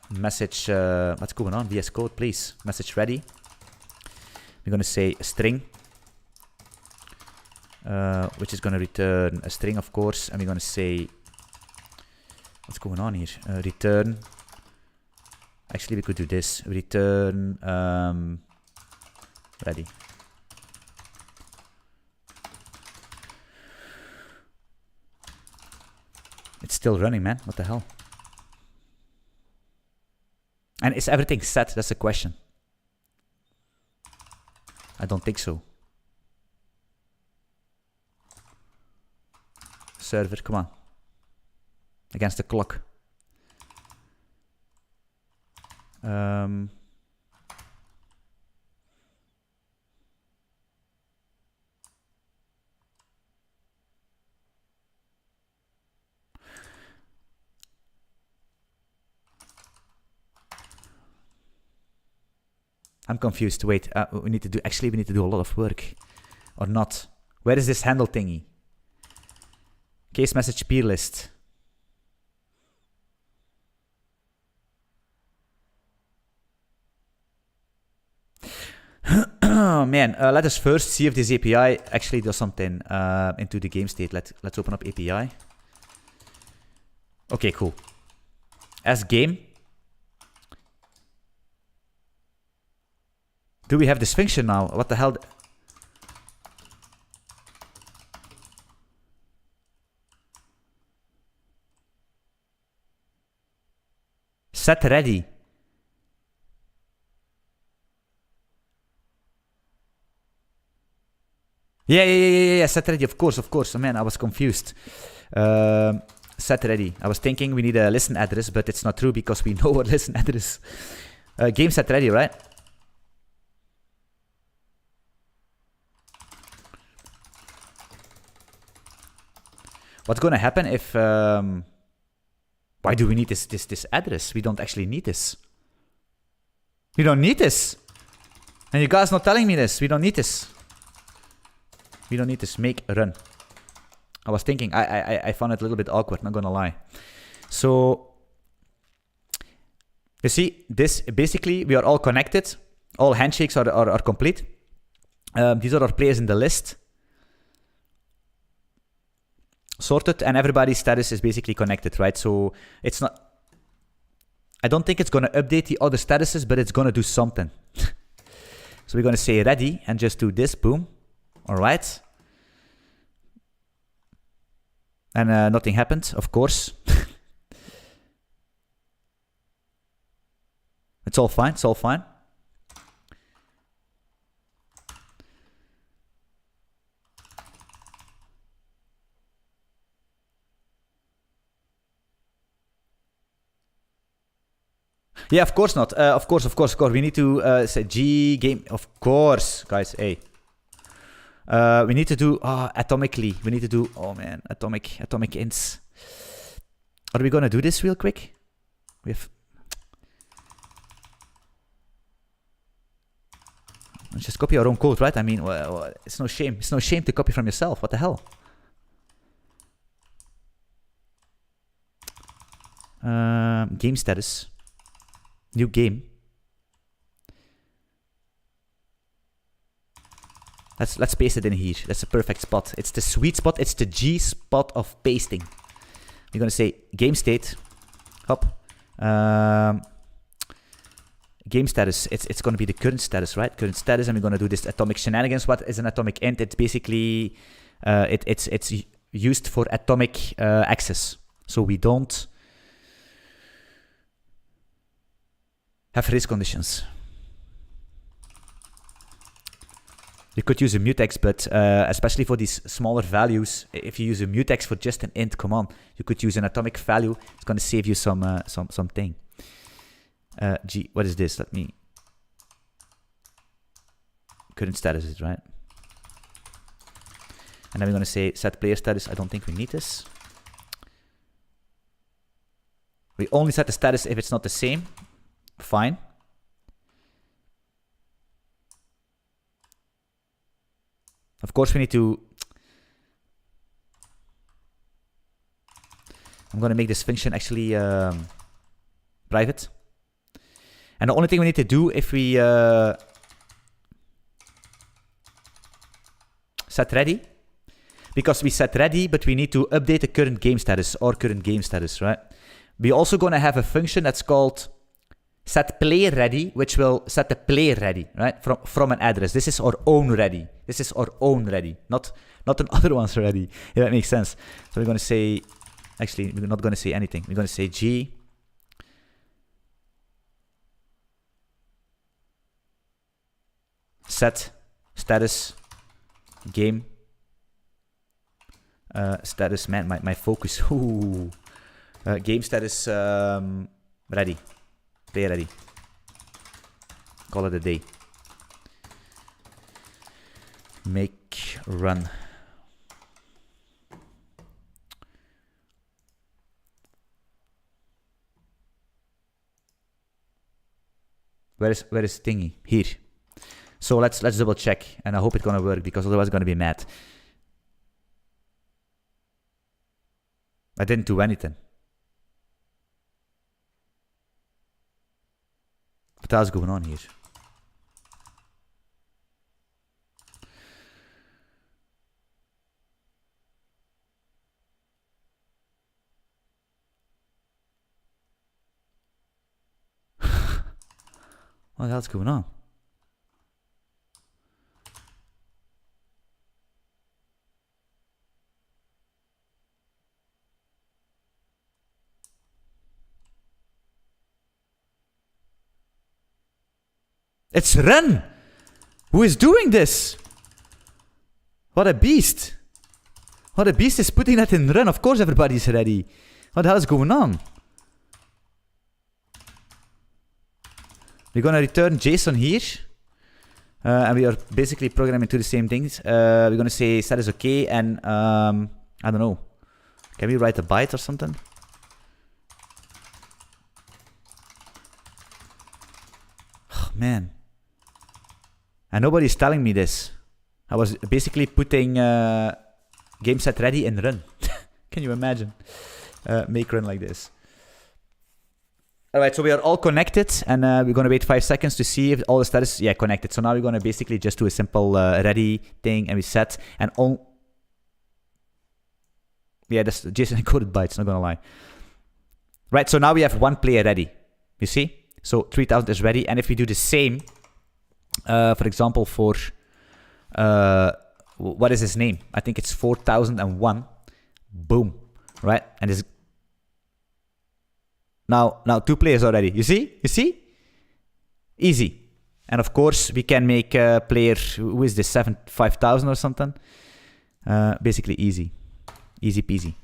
What's going on? VS Code, please. Message ready. We're gonna say a string. Which is going to return a string, of course, and we're going to say, what's going on here? Return. Actually, we could do this. Return ready. It's still running, man. What the hell? And is everything set? That's the question. I don't think so. Server, come on. Against the clock. I'm confused. Wait, we need to do a lot of work. Or not. Where is this handle thingy? Case message peer list. Oh man, let us first see if this API actually does something into the game state. Let's open up API. Okay, cool. As game. Do we have this function now? What the hell? Set ready. Yeah. Set ready. Of course. Oh, man, I was confused. Set ready. I was thinking we need a listen address, but it's not true because we know our listen address. Game set ready, right? What's gonna happen if? Why do we need this address? We don't actually need this. We don't need this. And you guys not telling me this. We don't need this. We don't need this. Make a run. I was thinking, I found it a little bit awkward, not gonna lie. So, you see, this, basically, we are all connected. All handshakes are complete. These are our players in the list. sorted, and everybody's status is basically connected, right? So it's not, I don't think it's going to update the other statuses, but it's going to do something. So we're going to say ready and just do this, boom. All right. And nothing happened, of course. It's all fine, it's all fine. Yeah, of course not. Of course. We need to say G game. Of course, guys. Hey, we need to do atomically. We need to do atomic ints. Are we gonna do this real quick? We have. Let's just copy our own code, right? I mean, it's no shame. It's no shame to copy from yourself. What the hell? Game status. New game. Let's paste it in here. That's a perfect spot. It's the sweet spot. It's the G spot of pasting. We're gonna say game state. Hop. Game status. It's gonna be the current status, right? Current status, and we're gonna do this atomic shenanigans. What is an atomic int? It's basically it's used for atomic access. So we don't have race conditions. You could use a mutex, but especially for these smaller values, if you use a mutex for just an int, come on, you could use an atomic value. It's going to save you something. G, what is this? Let me. Current status is right. And then we're going to say set player status. I don't think we need this. We only set the status if it's not the same. Fine. Of course, we need to. I'm going to make this function actually private. And the only thing we need to do if we set ready, because we set ready, but we need to update the current game status or current game status, right? We're also going to have a function that's called set player ready, which will set the player ready, right? From an address. This is our own ready. This is our own ready, not an other one's ready. Yeah, that makes sense. So we're going to say, actually, we're not going to say anything. We're going to say G set status game status. Man, my focus. Ooh. Game status ready. Play ready. Call it a day. Make run. Where is thingy? Here. So let's double check, and I hope it's gonna work, because otherwise I'm gonna be mad. I didn't do anything. What the hell's going on here? What the hell's going on? It's run! Who is doing this? What a beast! What a beast is putting that in run. Of course everybody's ready. What the hell is going on? We're gonna return JSON here. And we are basically programming to the same things. We're gonna say status okay, and I don't know. Can we write a byte or something? Oh, man. And nobody's telling me this. I was basically putting game set ready and run. Can you imagine? Make run like this. Alright, so we are all connected, and we're going to wait 5 seconds to see if all the status, yeah, connected. So now we're going to basically just do a simple ready thing, and we set, and all. Yeah, that's Jason encoded bytes, not gonna lie. Right, so now we have 1 player ready. You see? So 3000 is ready. And if we do the same, for example, for, what is his name? I think it's 4001. Boom. Right? And this now 2 players already. You see? You see? Easy. And of course, we can make a player, who is this, 5000 or something. Basically easy. Easy peasy.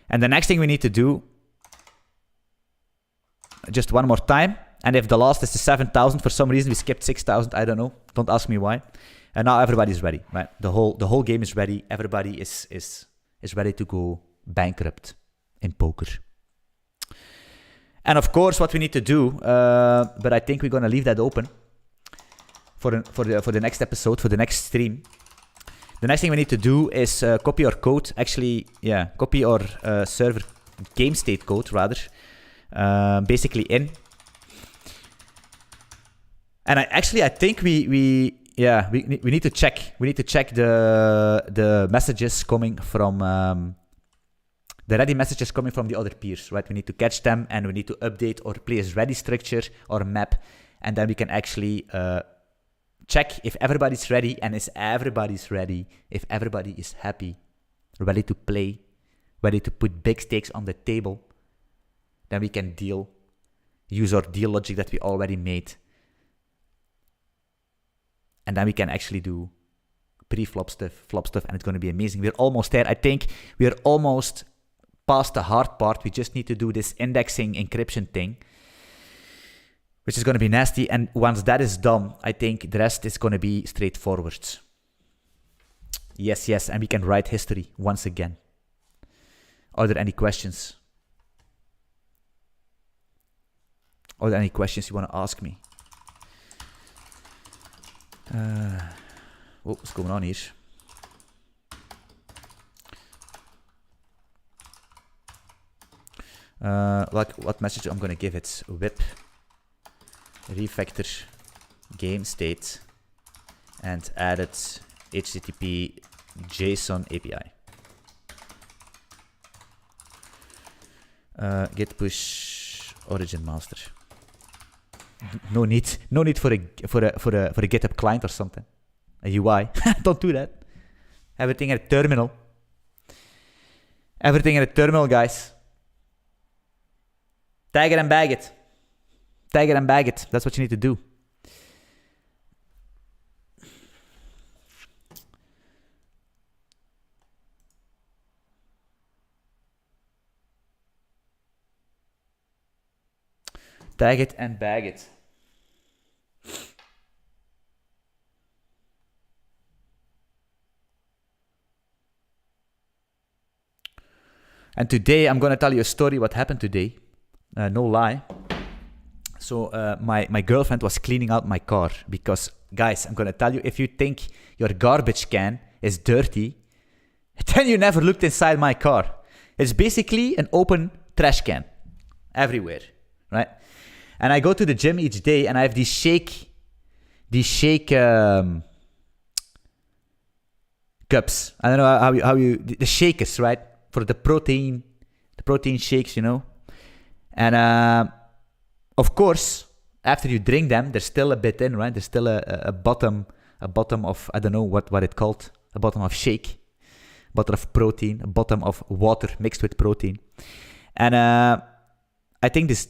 And the next thing we need to do, just one more time. And if the last is the 7000, for some reason we skipped 6000, I don't know. Don't ask me why. And now everybody's ready, right? The whole game is ready. Everybody is ready to go bankrupt in poker. And of course, what we need to do, but I think we're gonna leave that open for the next episode, for the next stream. The next thing we need to do is copy our code. Actually, yeah, copy our server game state code rather. Basically in. And I think we need to check. We need to check the messages coming from the ready messages coming from the other peers, right? We need to catch them and we need to update our players ready structure or map, and then we can actually check if everybody's ready, and is everybody's ready, if everybody is happy, ready to play, ready to put big stakes on the table, then we can use our deal logic that we already made. And then we can actually do pre-flop stuff, flop stuff, and it's going to be amazing. We're almost there. I think we're almost past the hard part. We just need to do this indexing encryption thing, which is going to be nasty. And once that is done, I think the rest is going to be straightforward. Yes, and we can write history once again. Are there any questions? Are there any questions you want to ask me? What's going on here? What message I'm gonna give it? Whip refactor game state and added HTTP JSON API. Git push origin master. No need for a GitHub client or something. A UI. Don't do that. Everything at a terminal. Everything at a terminal, guys. Tag it and bag it. Tag it and bag it. That's what you need to do. Tag it and bag it. And today I'm going to tell you a story what happened today. No lie. So my girlfriend was cleaning out my car because, guys, I'm going to tell you, if you think your garbage can is dirty, then you never looked inside my car. It's basically an open trash can everywhere, right? And I go to the gym each day and I have these shake cups. I don't know how you the shakers, right? For the protein shakes, you know. And of course, after you drink them, there's still a bit in, right? There's still a bottom of, I don't know what it's called, a bottom of shake, bottom of protein, a bottom of water mixed with protein. And I think this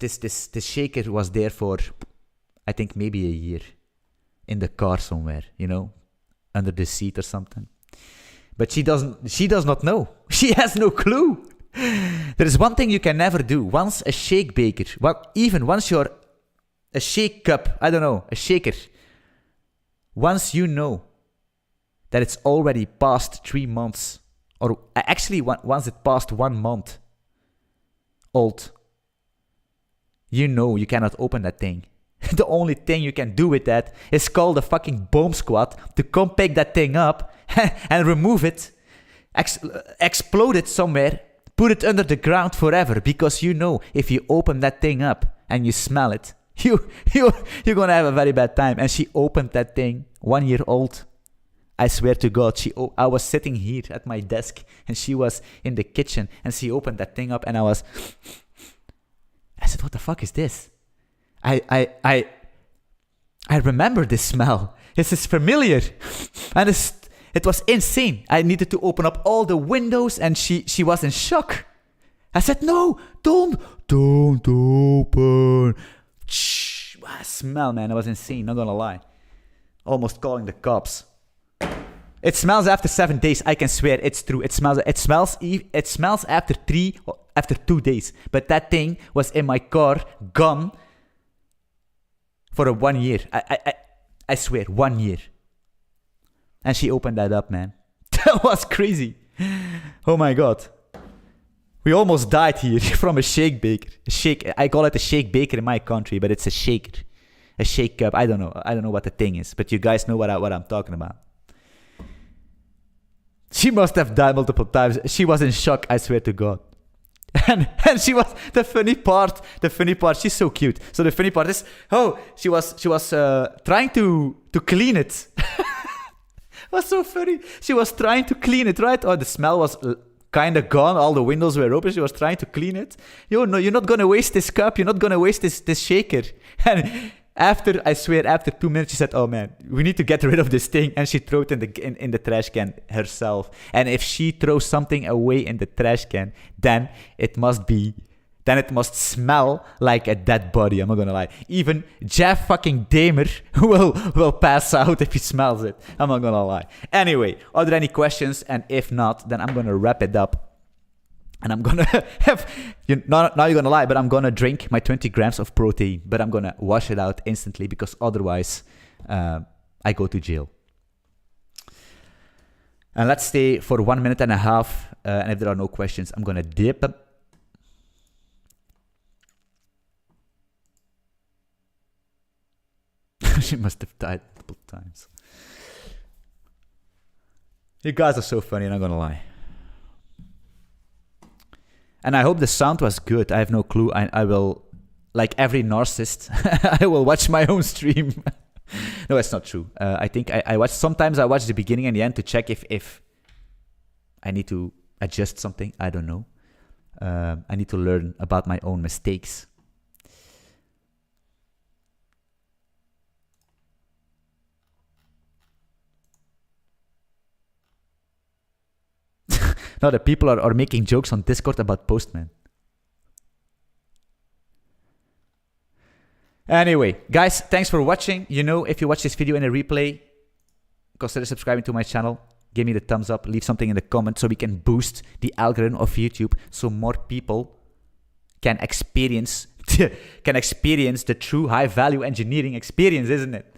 shaker was there for, I think maybe a year, in the car somewhere, you know, under the seat or something. But she does not know. She has no clue. There is one thing you can never do. Once a shake baker, even once you're a shake cup, I don't know, a shaker, once you know that it's already past 3 months, or actually once it passed 1 month old, you know you cannot open that thing. The only thing you can do with that is call the fucking bomb squad to come pick that thing up and remove it, explode it somewhere, put it under the ground forever, because you know if you open that thing up and you smell it, you're gonna have a very bad time. And she opened that thing 1 year old I swear to God, I was sitting here at my desk and she was in the kitchen and she opened that thing up and I said, what the fuck is this? I remember this smell. This is familiar. And it was insane. I needed to open up all the windows and she was in shock. I said, no, don't open. Shh, smell, man. It was insane, not gonna lie. Almost calling the cops. It smells after 7 days. I can swear it's true. It smells after 2 days. But that thing was in my car, gone for 1 year. I swear, 1 year. And she opened that up, man. That was crazy. Oh my God. We almost died here from a shake baker. I call it a shake baker in my country, but it's a shaker. A shake cup. I don't know what the thing is, but you guys know what I'm talking about. She must have died multiple times. She was in shock, I swear to God. And she was, the funny part, she's so cute. So the funny part is, she was trying to clean it. It was so funny. She was trying to clean it, right? Oh, the smell was kind of gone. All the windows were open. She was trying to clean it. No, you're not going to waste this cup. You're not going to waste this shaker. And after 2 minutes, she said, oh man, we need to get rid of this thing. And she threw it in the trash can herself. And if she throws something away in the trash can, then it must smell like a dead body. I'm not going to lie. Even Jeff fucking Damer will pass out if he smells it. I'm not going to lie. Anyway, are there any questions? And if not, then I'm going to wrap it up. And I'm going to have, now you're going to lie, but I'm going to drink my 20 grams of protein. But I'm going to wash it out instantly because otherwise I go to jail. And let's stay for 1.5 minutes. And if there are no questions, I'm going to dip. She must have died multiple times. You guys are so funny, I'm not going to lie. And I hope the sound was good. I have no clue. I will, like every narcissist, I will watch my own stream. No, it's not true. I think I watch, sometimes I watch the beginning and the end to check if I need to adjust something. I don't know. I need to learn about my own mistakes. No, the people are making jokes on Discord about Postman. Anyway, guys, thanks for watching. If you watch this video in a replay, consider subscribing to my channel. Give me the thumbs up. Leave something in the comments so we can boost the algorithm of YouTube so more people can experience the true high-value engineering experience, isn't it?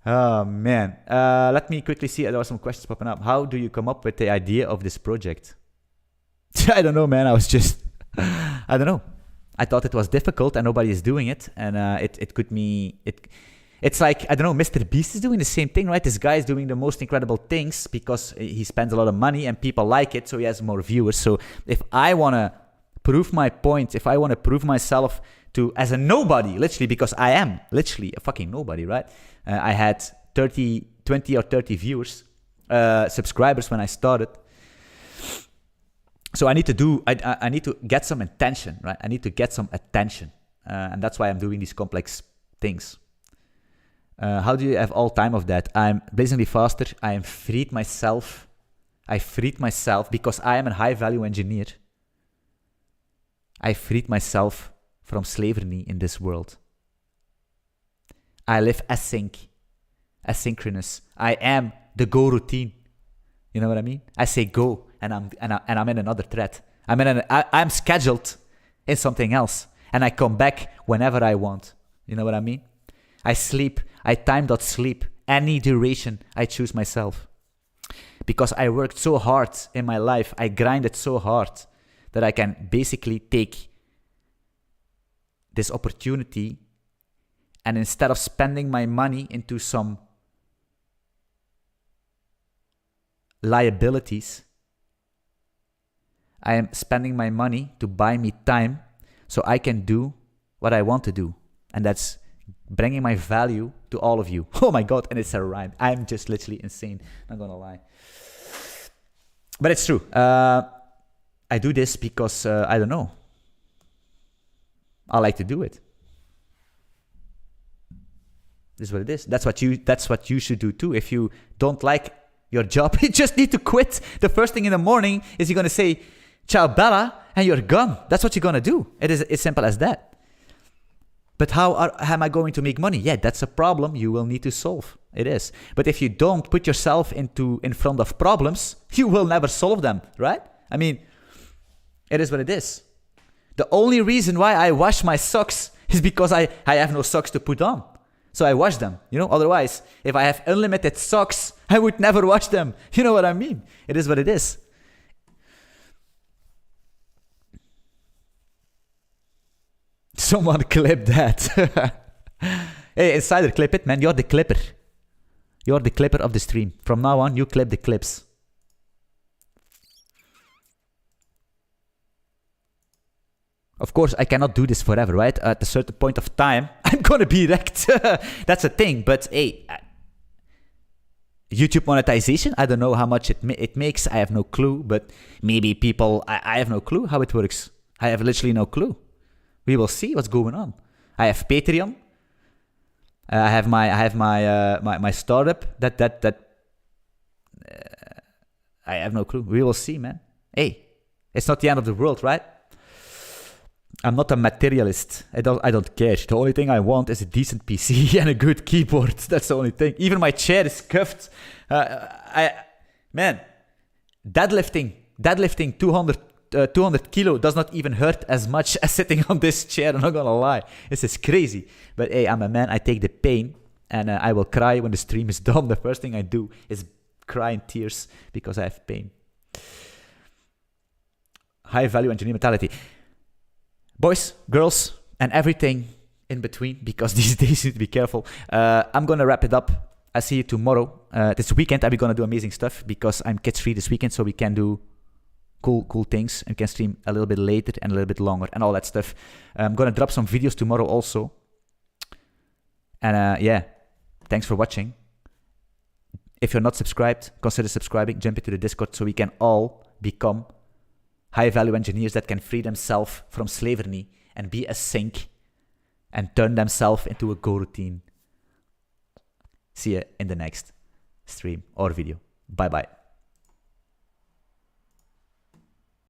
Oh, man. Let me quickly see. There were some questions popping up. How do you come up with the idea of this project? I don't know, man. I don't know. I thought it was difficult and nobody is doing it. And it's like, I don't know, Mr. Beast is doing the same thing, right? This guy is doing the most incredible things because he spends a lot of money and people like it, so he has more viewers. So if I want to prove my point, if I want to prove myself as a nobody, literally, because I am literally a fucking nobody, right? I had 20 or 30 viewers, subscribers when I started. So I need to get some attention, right? I need to get some attention. And that's why I'm doing these complex things. How do you have all time of that? I'm blazingly faster. I am freed myself. I freed myself because I am a high-value engineer. I freed myself from slavery in this world. I live asynchronous. I am the go routine. You know what I mean? I say go, and I'm in another thread. I'm scheduled in something else, and I come back whenever I want. You know what I mean? I sleep. I time.sleep. Any duration I choose myself. Because I worked so hard in my life, I grinded so hard that I can basically take this opportunity, and instead of spending my money into some liabilities, I am spending my money to buy me time so I can do what I want to do. And that's bringing my value to to all of you. Oh my God, and it's a rhyme. I'm just literally insane, not gonna lie. But it's true. I do this because, I don't know. I like to do it. This is what it is. That's what you should do too. If you don't like your job, you just need to quit. The first thing in the morning is you're gonna say, "Ciao Bella," and you're gone. That's what you're gonna do. It's simple as that. But how am I going to make money? Yeah, that's a problem you will need to solve. It is. But if you don't put yourself in front of problems, you will never solve them, right? I mean, it is what it is. The only reason why I wash my socks is because I have no socks to put on. So I wash them, you know? Otherwise, if I have unlimited socks, I would never wash them. You know what I mean? It is what it is. Someone clip that. Hey, Insider, clip it, man. You're the clipper. You're the clipper of the stream. From now on, you clip the clips. Of course, I cannot do this forever, right? At a certain point of time, I'm gonna be wrecked. That's a thing. But hey, YouTube monetization, I don't know how much it makes. I have no clue. But maybe people, I have no clue how it works. I have literally no clue. We will see what's going on. I have Patreon. I have my startup. I have no clue. We will see, man. Hey, it's not the end of the world, right? I'm not a materialist. I don't care. The only thing I want is a decent PC and a good keyboard. That's the only thing. Even my chair is cuffed. Man, deadlifting 200 kilo does not even hurt as much as sitting on this chair. I'm not gonna lie. This is crazy. But hey, I'm a man. I take the pain, and I will cry when the stream is done. The first thing I do is cry in tears because I have pain. High value engineer mentality. Boys, girls, and everything in between, because these days you need to be careful. I'm gonna wrap it up. I'll see you tomorrow. This weekend I'm gonna do amazing stuff because I'm kids free this weekend, so we can do cool things and can stream a little bit later and a little bit longer and all that stuff. I'm gonna drop some videos tomorrow also. And yeah, thanks for watching. If you're not subscribed, consider subscribing. Jump into the Discord so we can all become high-value engineers that can free themselves from slavery and be a sink and turn themselves into a go routine. See you in the next stream or video. Bye-bye.